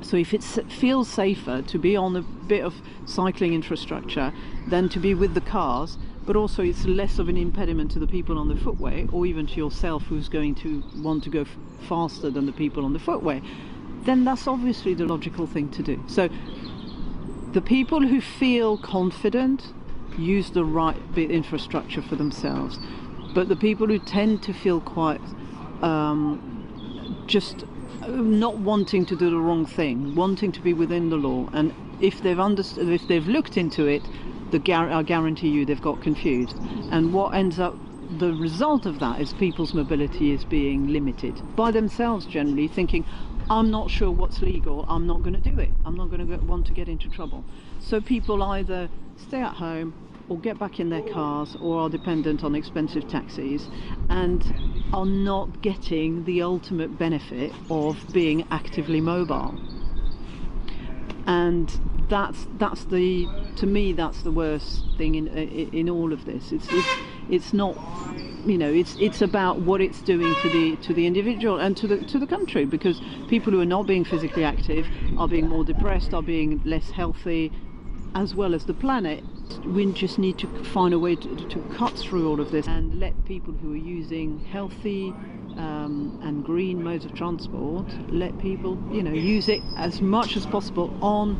So if it feels safer to be on a bit of cycling infrastructure than to be with the cars, but also it's less of an impediment to the people on the footway, or even to yourself who's going to want to go faster than the people on the footway, then that's obviously the logical thing to do. So the people who feel confident use the right bit infrastructure for themselves, but the people who tend to feel quite just not wanting to do the wrong thing, wanting to be within the law, and if they've understood, if they've looked into it, I guarantee you they've got confused. And what ends up, the result of that is people's mobility is being limited by themselves, generally thinking, I'm not sure what's legal, I'm not going to do it, I'm not going to want to get into trouble. So people either stay at home or get back in their cars or are dependent on expensive taxis and are not getting the ultimate benefit of being actively mobile. And that's the, to me, that's the worst thing in all of this. It's not, you know, it's about what it's doing to the individual and to the country, because people who are not being physically active are being more depressed, are being less healthy, as well as the planet. We just need to find a way to cut through all of this and let people who are using healthy and green modes of transport, let people, you know, use it as much as possible on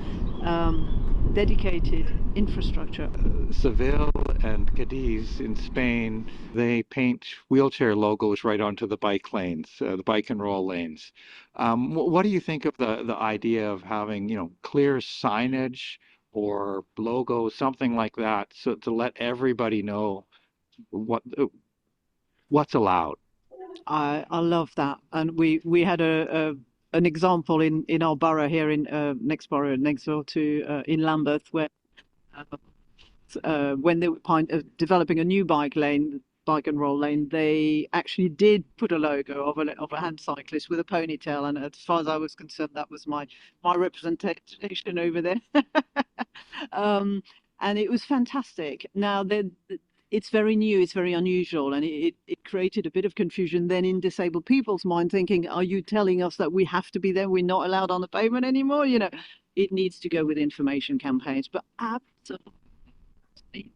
dedicated infrastructure. Seville and Cadiz in Spain, they paint wheelchair logos right onto the bike lanes, the bike and roll lanes. What do you think of the idea of having, you know, clear signage or logo, something like that, so to let everybody know what's allowed? I love that, and we had an example in our borough here in next door to in Lambeth, where when they were developing a new bike and roll lane, they actually did put a logo of a hand cyclist with a ponytail, and as far as I was concerned, that was my representation over there. And it was fantastic. Now it's very new, it's very unusual, and it created a bit of confusion then in disabled people's mind, thinking, are you telling us that we have to be there, we're not allowed on the pavement anymore? You know, it needs to go with information campaigns, but absolutely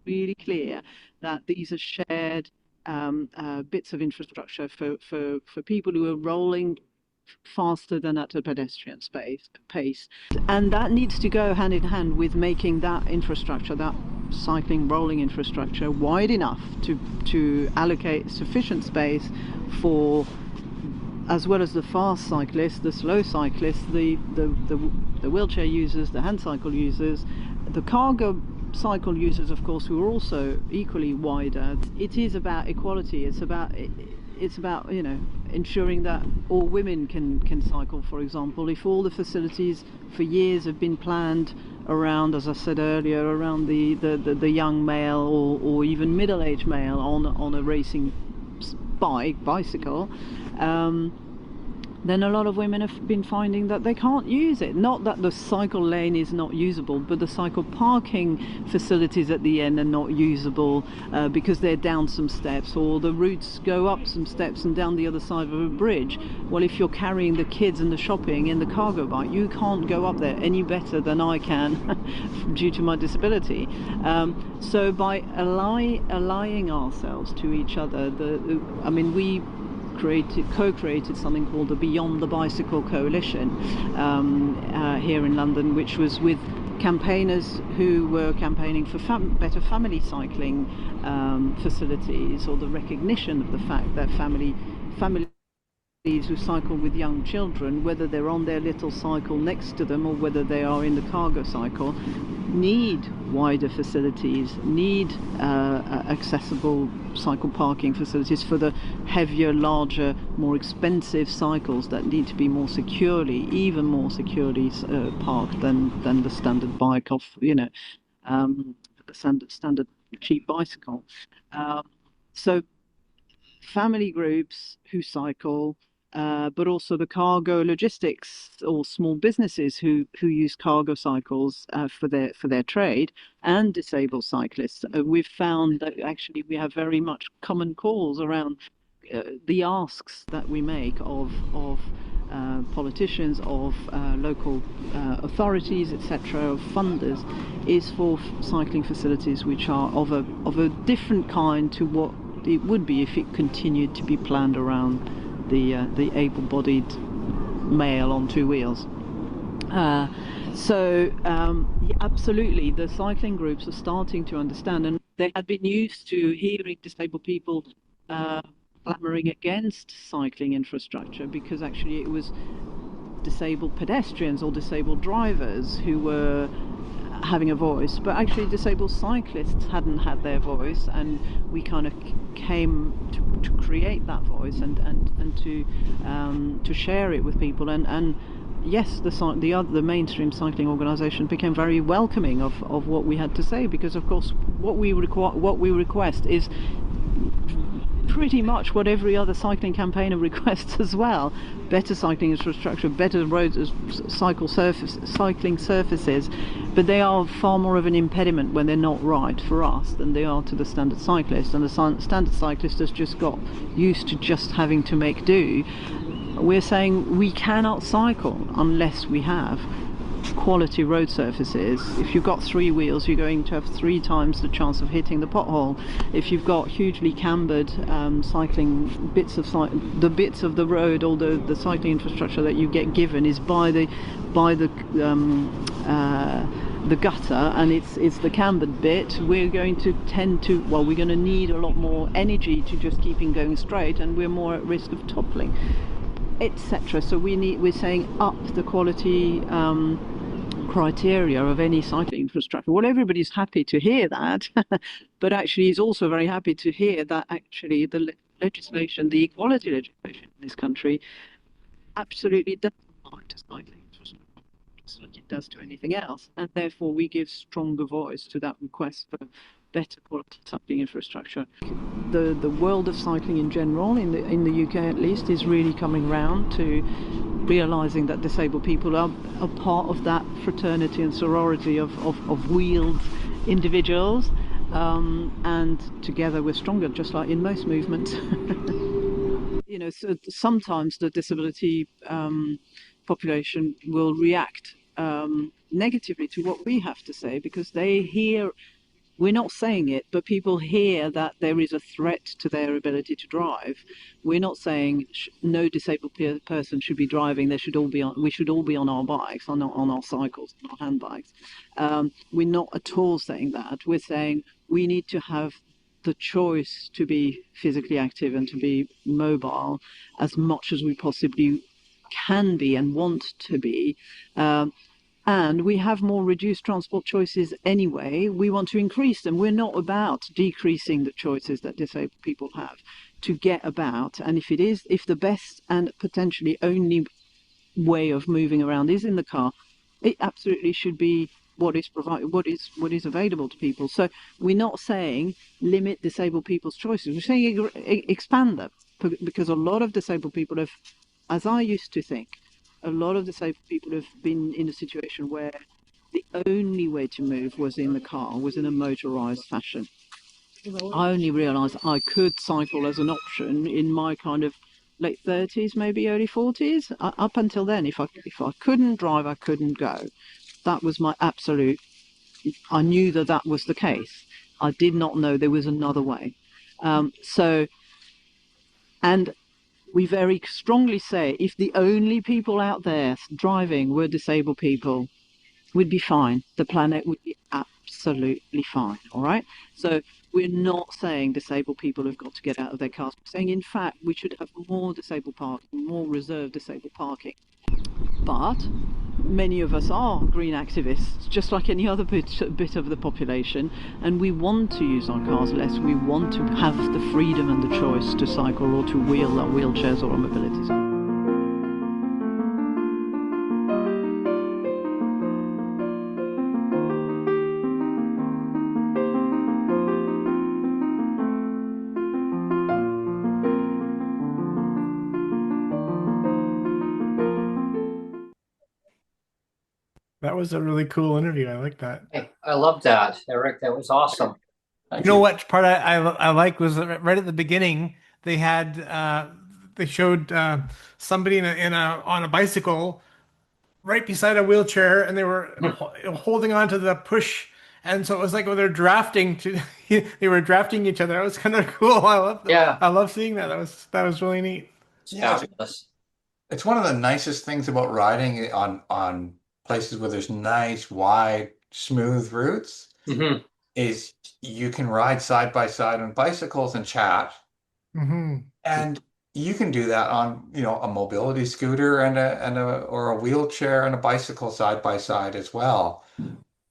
really clear that these are shared bits of infrastructure for people who are rolling faster than at a pedestrian pace. And that needs to go hand in hand with making that infrastructure, that cycling rolling infrastructure, wide enough to allocate sufficient space for, as well as the fast cyclists, the slow cyclists, the wheelchair users, the hand cycle users, the cargo cycle users, of course, who are also equally wider. It is about equality. It's about you know, ensuring that all women can cycle, for example. If all the facilities for years have been planned around, as I said earlier, around the young male or even middle-aged male on a racing bicycle, then a lot of women have been finding that they can't use it. Not that the cycle lane is not usable, but the cycle parking facilities at the end are not usable because they're down some steps, or the routes go up some steps and down the other side of a bridge. Well, if you're carrying the kids and the shopping in the cargo bike, you can't go up there any better than I can due to my disability. So by allying ourselves to each other, we co-created something called the Beyond the Bicycle Coalition here in London, which was with campaigners who were campaigning for better family cycling facilities, or the recognition of the fact that families who cycle with young children, whether they're on their little cycle next to them or whether they are in the cargo cycle, need wider facilities, need accessible cycle parking facilities for the heavier, larger, more expensive cycles that need to be even more securely parked than the standard bike off, the standard cheap bicycle. So family groups who cycle but also the cargo logistics or small businesses who use cargo cycles for their trade, and disabled cyclists. We've found that actually we have very much common calls around the asks that we make of politicians, of local authorities, etc., of funders, is for cycling facilities which are of a different kind to what it would be if it continued to be planned around the able-bodied male on two wheels. Yeah, absolutely, the cycling groups are starting to understand, and they had been used to hearing disabled people clamoring against cycling infrastructure, because actually it was disabled pedestrians or disabled drivers who were having a voice, but actually disabled cyclists hadn't had their voice, and we kind of came to create that voice and to share it with people, and yes, the mainstream cycling organisation became very welcoming of what we had to say, because of course what we request is pretty much what every other cycling campaigner requests as well: better cycling infrastructure, better roads, cycling surfaces, but they are far more of an impediment when they're not right for us than they are to the standard cyclist, and the standard cyclist has just got used to just having to make do. We're saying we cannot cycle unless we have quality road surfaces. If you've got three wheels, you're going to have 3 times the chance of hitting the pothole. If you've got hugely cambered cycling bits of the bits of the road, or the cycling infrastructure that you get given is by the gutter, and it's the cambered bit, we're going to we're going to need a lot more energy to just keeping going straight, and we're more at risk of toppling, etc. So we're saying up the quality criteria of any cycling infrastructure. Well, everybody's happy to hear that, but actually he's also very happy to hear that actually the legislation, the equality legislation in this country, absolutely doesn't apply to cycling infrastructure like it does to anything else, and therefore we give stronger voice to that request for better quality cycling infrastructure. The world of cycling in general, in the UK at least, is really coming round to realising that disabled people are part of that fraternity and sorority of wheeled individuals, and together we're stronger, just like in most movements. So sometimes the disability population will react negatively to what we have to say, because they hear, we're not saying it, but people hear that there is a threat to their ability to drive. We're not saying no disabled person should be driving. We should all be on our bikes, on our cycles, on our handbikes. We're not at all saying that. We're saying we need to have the choice to be physically active and to be mobile as much as we possibly can be and want to be. And we have more reduced transport choices anyway. We want to increase them. We're not about decreasing the choices that disabled people have to get about. And if the best and potentially only way of moving around is in the car, it absolutely should be what is provided, what is available to people. So we're not saying limit disabled people's choices. We're saying expand them, because a lot of disabled people have, as I used to think, a lot of disabled people have been in a situation where the only way to move was in the car, was in a motorised fashion. I only realised I could cycle as an option in my kind of late 30s, maybe early 40s. Up until then, if I couldn't drive, I couldn't go. That was my absolute. I knew that was the case. I did not know there was another way. And we very strongly say, if the only people out there driving were disabled people, we'd be fine. The planet would be absolutely fine. All right. So we're not saying disabled people have got to get out of their cars. We're saying, in fact, we should have more disabled parking, more reserved disabled parking. But many of us are green activists, just like any other bit of the population, and we want to use our cars less. We want to have the freedom and the choice to cycle or to wheel our wheelchairs or our mobilities. That was a really cool interview. I like that. I love that, Eric. That was awesome. You Thank know you. what part I like was right at the beginning they had they showed somebody in a on a bicycle right beside a wheelchair, and they were holding on to the push, and so it was like when they're drafting to they were drafting each other. It was kind of cool. Yeah, I love seeing that. That was really neat. it's Yeah, fabulous. it's one of the nicest things about riding on places where there's nice, wide, smooth routes Hmm. is you can ride side by side on bicycles and chat. Hmm. And you can do that on, a mobility scooter and a or a wheelchair and a bicycle side by side as well.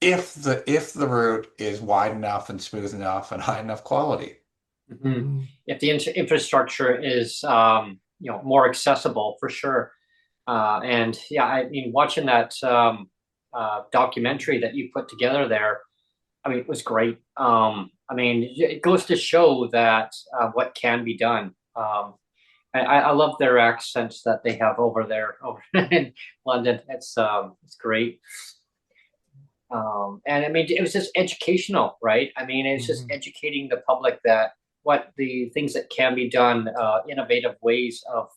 If the route is wide enough and smooth enough and high enough quality. Hmm. If the infrastructure is more accessible, for sure. And yeah, I mean, watching that documentary that you put together there, I mean, it was great. I mean, it goes to show that what can be done. I love their accents that they have over there over in London. It's great. And I mean, it was just educational, right? I mean, it's just Hmm. educating the public that what the things that can be done, innovative ways of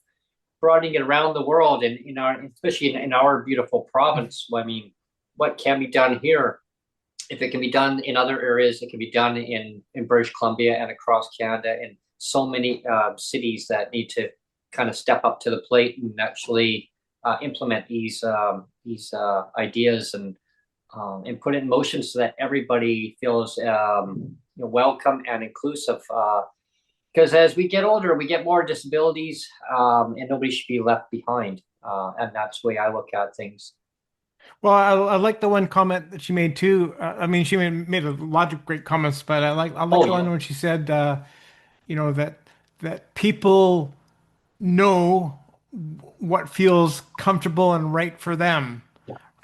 broadening it around the world, and in our, especially in our beautiful province. I mean, what can be done here? If it can be done in other areas, it can be done in British Columbia and across Canada, and so many cities that need to kind of step up to the plate and actually implement these ideas and put it in motion so that everybody feels welcome and inclusive. Because as we get older, we get more disabilities, and nobody should be left behind. And that's the way I look at things. Well, I like the one comment that she made too. I mean, she made a lot of great comments, but I like Oh the one yeah. when she said, that people know what feels comfortable and right for them,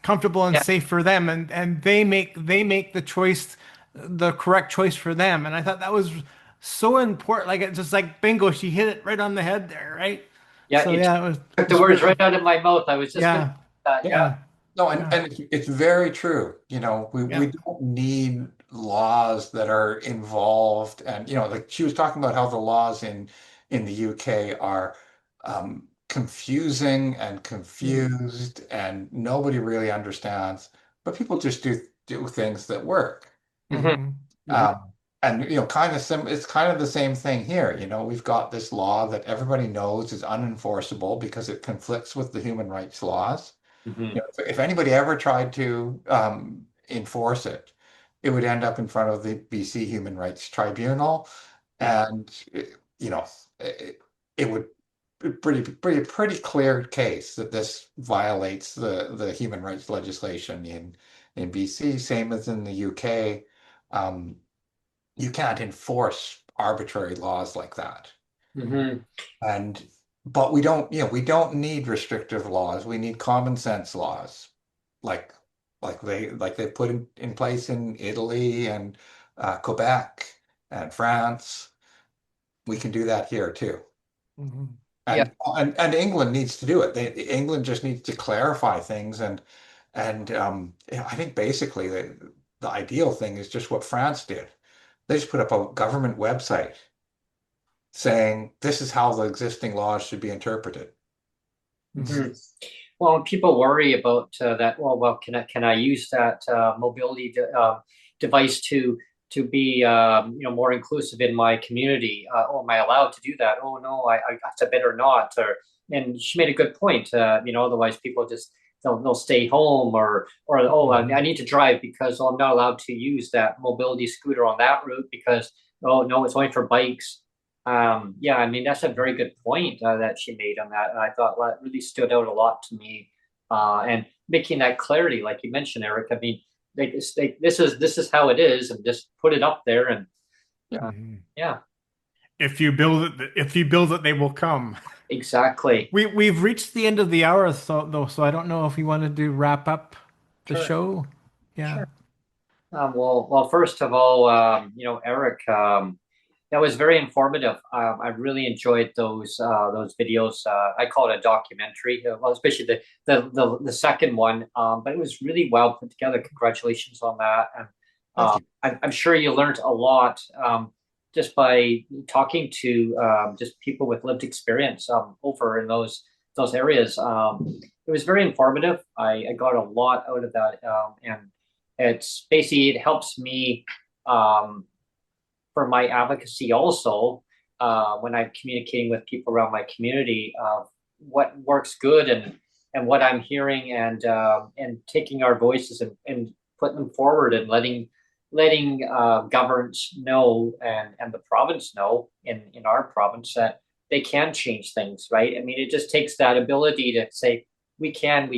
comfortable and Yeah. safe for them, and they make the choice, the correct choice for them. And I thought that was so important. Like it's just like bingo, she hit it right on the head there, right? Yeah, So you yeah, it was took the just words really, right out of my mouth. I was just going to yeah, that. Yeah. yeah, No, and, yeah, and it's very true. We yeah. don't need laws that are involved. And, like she was talking about how the laws in the UK are confusing and confused and nobody really understands, but people just do things that work. Hmm. Hmm. Hmm. And it's kind of the same thing here. We've got this law that everybody knows is unenforceable because it conflicts with the human rights laws. Hmm. If anybody ever tried to enforce it, it would end up in front of the BC Human Rights Tribunal, Yeah. and it, it would be pretty clear case that this violates the human rights legislation in BC, same as in the UK. Um, you can't enforce arbitrary laws like that. Hmm. And but we don't need restrictive laws. We need common sense laws, like they put in place in Italy and Quebec and France. We can do that here too. Hmm. Yeah. And England needs to do it. England just needs to clarify things and I think basically the ideal thing is just what France did. They just put up a government website saying this is how the existing laws should be interpreted. Hmm. Well, when people worry about that, well, can I use that mobility device to be more inclusive in my community? Am I allowed to do that? Oh no, I have to better not. And she made a good point. Otherwise people just they'll stay home or oh, I Hmm. need to drive because I'm not allowed to use that mobility scooter on that route because oh no, it's only for bikes. Yeah, I mean that's a very good point that she made on that, and I thought that really stood out a lot to me. And making that clarity, like you mentioned, Eric. I mean, this is how it is, and just put it up there, and uh, Hmm. yeah, If you build it, they will come. exactly. We've reached the end of the hour, so I don't know if you wanted to wrap up the Sure, show. Yeah. sure. Well, first of all, Eric, That was very informative. I really enjoyed those videos. I call it a documentary, well, especially the second one. But it was really well put together. Congratulations on that. And Thank you. I'm sure you learned a lot just by talking to just people with lived experience over in those areas. It was very informative. I got a lot out of that, and it's basically it helps me. For my advocacy also when I'm communicating with people around my community of what works good and what I'm hearing and taking our voices and putting them forward and letting governments know and the province know in our province that they can change things, right? I mean, it just takes that ability to say we can,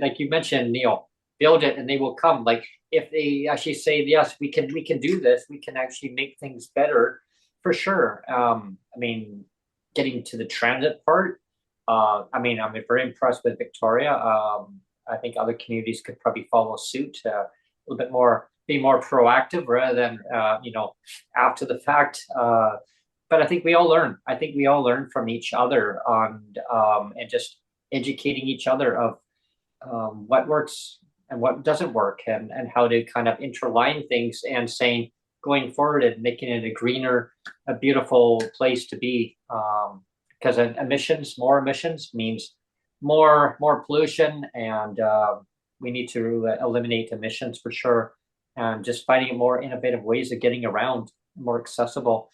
like you mentioned, Neil, build it and they will come. Like if they actually say yes, we can do this, we can actually make things better for sure. I mean, getting to the transit part, I mean, I'm very impressed with Victoria. I think other communities could probably follow suit a little bit more, be more proactive rather than after the fact. But I think we all learn. I think we all learn from each other and just educating each other of what works and what doesn't work and how to kind of interline things and saying going forward and making it a greener, a beautiful place to be. Because more emissions means more pollution, and we need to eliminate emissions for sure. And just finding more innovative ways of getting around, more accessible.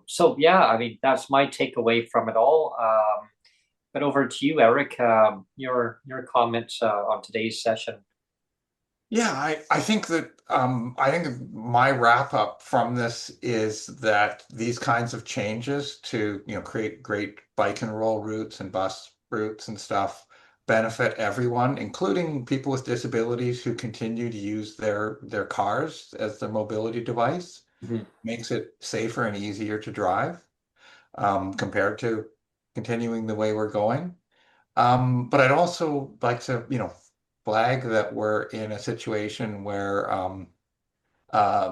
So yeah, I mean that's my takeaway from it all. But over to you, Eric. Your comments on today's session. Yeah, I think that I think my wrap up from this is that these kinds of changes to create great bike and roll routes and bus routes and stuff benefit everyone, including people with disabilities who continue to use their cars as their mobility device. Mhm. Makes it safer and easier to drive compared to continuing the way we're going. But I'd also like to, flag that we're in a situation where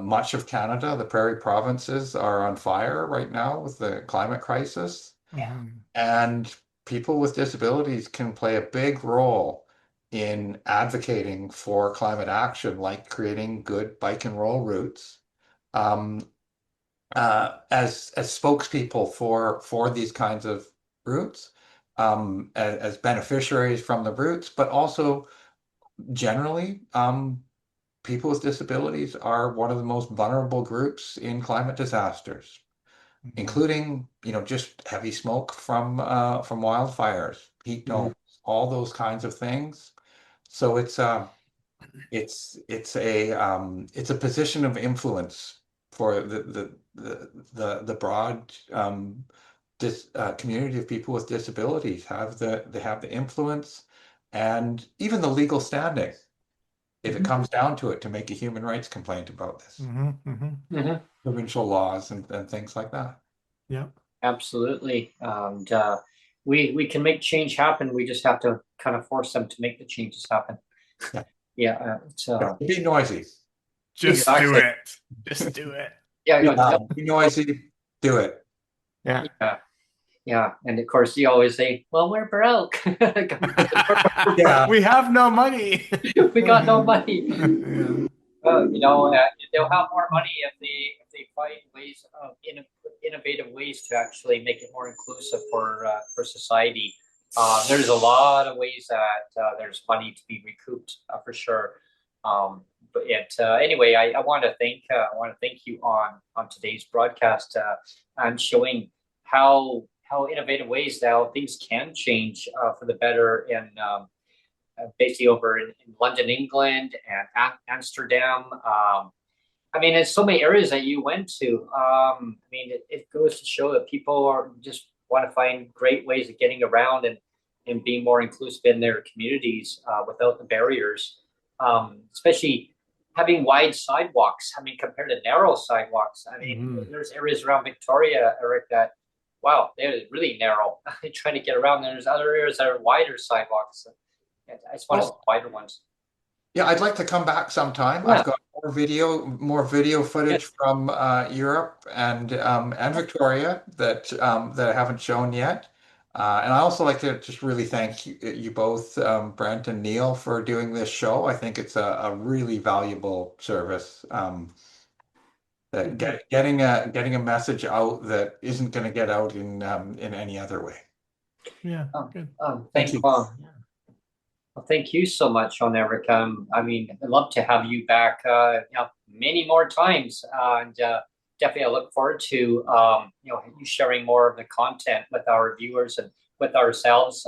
much of Canada, the prairie provinces, are on fire right now with the climate crisis. Mhm. And people with disabilities can play a big role in advocating for climate action, like creating good bike and roll routes. Um, as spokespeople for these kinds of routes, as beneficiaries from the routes, but also generally, people with disabilities are one of the most vulnerable groups in climate disasters, including, just heavy smoke from wildfires, heat Mhm. domes, all those kinds of things. So it's a position of influence for the broad this community of people with disabilities they have the influence and even the legal standing if it Mhm. comes down to it to make a human rights complaint about this Mhm. Mhm. Mhm. provincial laws and things like that. Yeah. Absolutely. And we can make change happen. We just have to kind of force them to make the changes happen. Yeah. Yeah, it's Yeah, be noisy. Just do exactly. it. Just do it. Yeah, Be noisy, do it. Yeah. yeah, yeah. And of course, you always say, "Well, we're broke. Yeah. We have no money. We got no money." Yeah. They'll have more money if they find ways of innovative ways to actually make it more inclusive for society. There's a lot of ways that there's money to be recouped for sure. Anyway, I want to thank you on today's broadcast and showing how innovative ways now things can change for the better in basically over in London, England, and Amsterdam. I mean, there's so many areas that you went to. I mean, it goes to show that people are just want to find great ways of getting around and being more inclusive in their communities without the barriers, especially having wide sidewalks. I mean, compared to narrow sidewalks. I mean, there's areas around Victoria, Eric, that wow, they're really narrow. Trying to get around. There's other areas that are wider sidewalks. I just want to see wider ones. Yeah, I'd like to come back sometime. Yeah. more video footage Yes. from Europe and Victoria that I haven't shown yet. And I also like to just really thank you both, Brent and Neil, for doing this show. I think it's a really valuable service. That getting a message out that isn't going to get out in any other way. Yeah, Um, good. Thank you. Well, thank you so much, Eric. I mean, I'd love to have you back, many more times, and definitely I look forward to, you sharing more of the content with our viewers and with ourselves.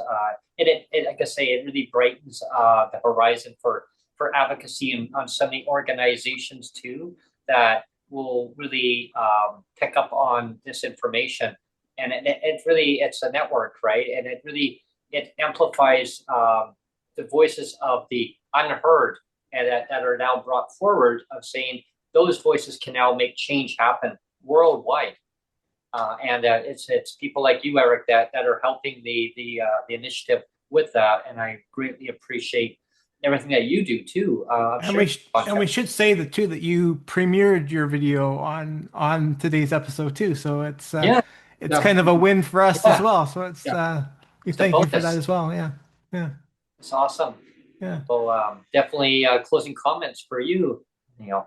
Like I say, it really brightens the horizon for advocacy and on so many organizations too that will really pick up on this information, and it really it's a network, right? And it amplifies. The voices of the unheard and that are now brought forward of saying those voices can now make change happen worldwide. And it's people like you, Eric, that are helping the initiative with that. And I greatly appreciate everything that you do too. And we should say that too that you premiered your video on today's episode too. So Yeah, it's kind of a win for us as well. So it's we it's a thank you for that bonus. as well. Yeah. Yeah. It's awesome. Yeah. So definitely closing comments for you, Neil.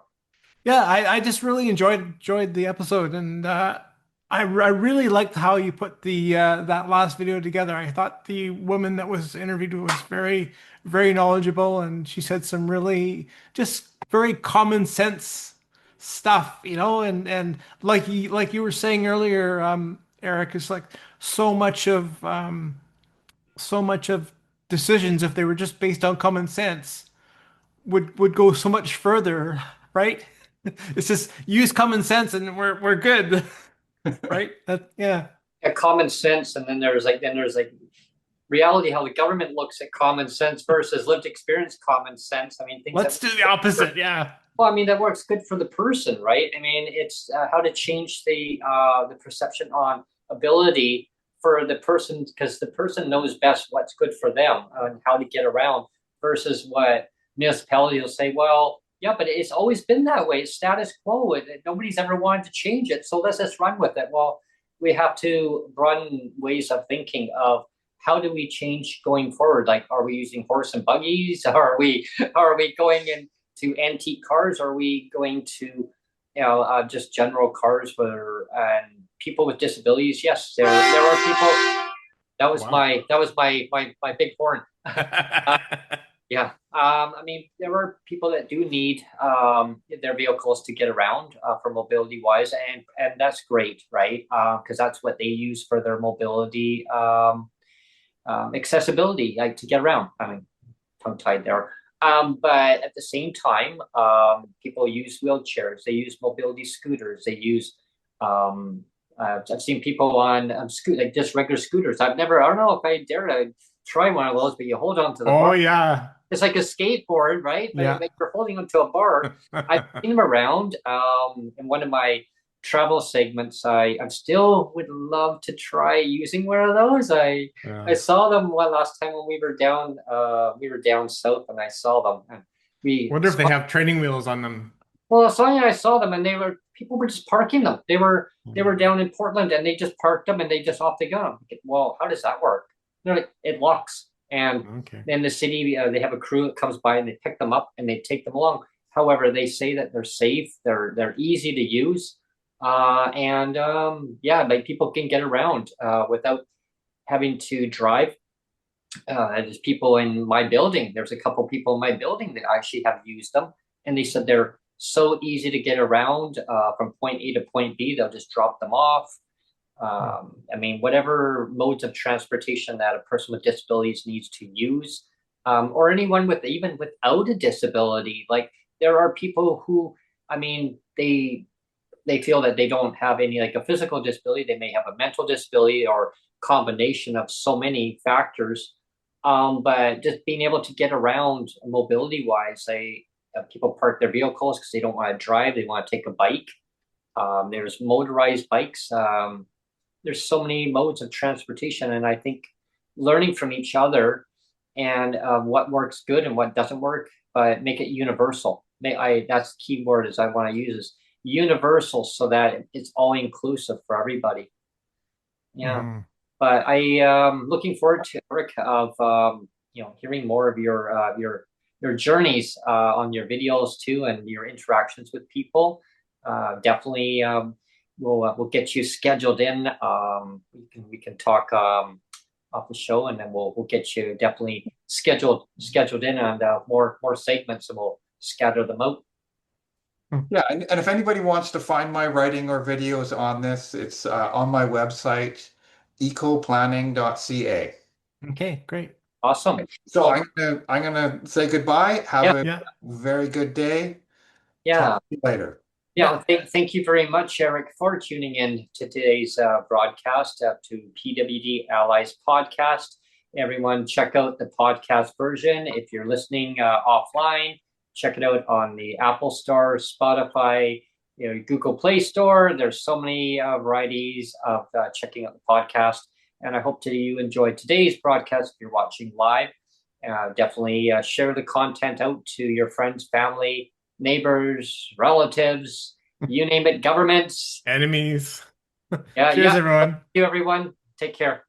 Yeah, I just really enjoyed the episode, and I really liked how you put the that last video together. I thought the woman that was interviewed was very knowledgeable, and she said some really just very common sense stuff, and like you were saying earlier, Eric, it's like so much of decisions, if they were just based on common sense, would go so much further, right? It's just use common sense and we're good, right? Yeah. Yeah, common sense, and then there's reality, how the government looks at common sense versus lived experience common sense. I mean, things Let's do the opposite. Yeah. well, I mean, that works good for the person, right? I mean, it's how to change the perception on ability for the person, because the person knows best what's good for them and how to get around versus what municipality will say, well, yeah, but it's always been that way. It's status quo. Nobody's ever wanted to change it. So let's just run with it. Well, we have to run ways of thinking of how do we change going forward? Like, are we using horse and buggies? Are we going into antique cars? Are we going to, just general cars for and people with disabilities? Yes, there are people. That was my big horn. Yeah. I mean, there are people that do need their vehicles to get around for mobility wise, and that's great, right? Because that's what they use for their mobility accessibility, like to get around. I mean, tongue tied there. But at the same time, people use wheelchairs. They use mobility scooters. They use. I've seen people on like just regular scooters. I don't know if I dare to try one of those, but you hold on to the bar. Yeah. It's like a skateboard, right? Yeah. But you're holding onto a bar. I've seen them around. In one of my travel segments, I still would love to try using one of those. I saw them last time when we were down south, and I saw them. And Wonder if they have training wheels on them. Well, I saw them, and people were just parking them. They were down in Portland, and they just parked them, and they just off they go. Well, how does that work? They're like, it locks. And then the city, they have a crew that comes by and they pick them up and they take them along. However, they say that they're safe, they're easy to use, like people can get around without having to drive. There's people in my building. There's a couple people in my building that actually have used them, and they said they're so easy to get around from point A to point B. They'll just drop them off. I mean, whatever modes of transportation that a person with disabilities needs to use, or anyone even without a disability. Like, there are people who, I mean, they feel that they don't have any, like, a physical disability. They may have a mental disability or combination of so many factors. But just being able to get around mobility wise, people park their vehicles because they don't want to drive. They want to take a bike. There's motorized bikes. There's so many modes of transportation, and I think learning from each other and what works good and what doesn't work, but make it universal. that's the key word is I want to use is universal, so that it's all inclusive for everybody. Yeah. Mm-hmm. But looking forward to, Eric, of hearing more of your journeys on your videos too, and your interactions with people. Definitely, we'll get you scheduled in. We can talk off the show, and then we'll get you definitely scheduled in, and more segments, and we'll scatter them out. Yeah, and if anybody wants to find my writing or videos on this, it's on my website, ecoplanning.ca. Okay, great. Awesome. So Well, I'm gonna say goodbye. Have a Yeah. very good day. yeah. Talk to you later. Yeah, thank you very much, Eric, for tuning in to today's broadcast to PWD Allies podcast. Everyone, check out the podcast version. If you're listening offline, check it out on the Apple Store, Spotify, Google Play Store. There's so many varieties of checking out the podcast. And I hope you enjoyed today's broadcast if you're watching live. Definitely share the content out to your friends, family, neighbors, relatives, you name it, governments, Enemies. Yeah, Cheers, everyone. Thank you, everyone. Take care.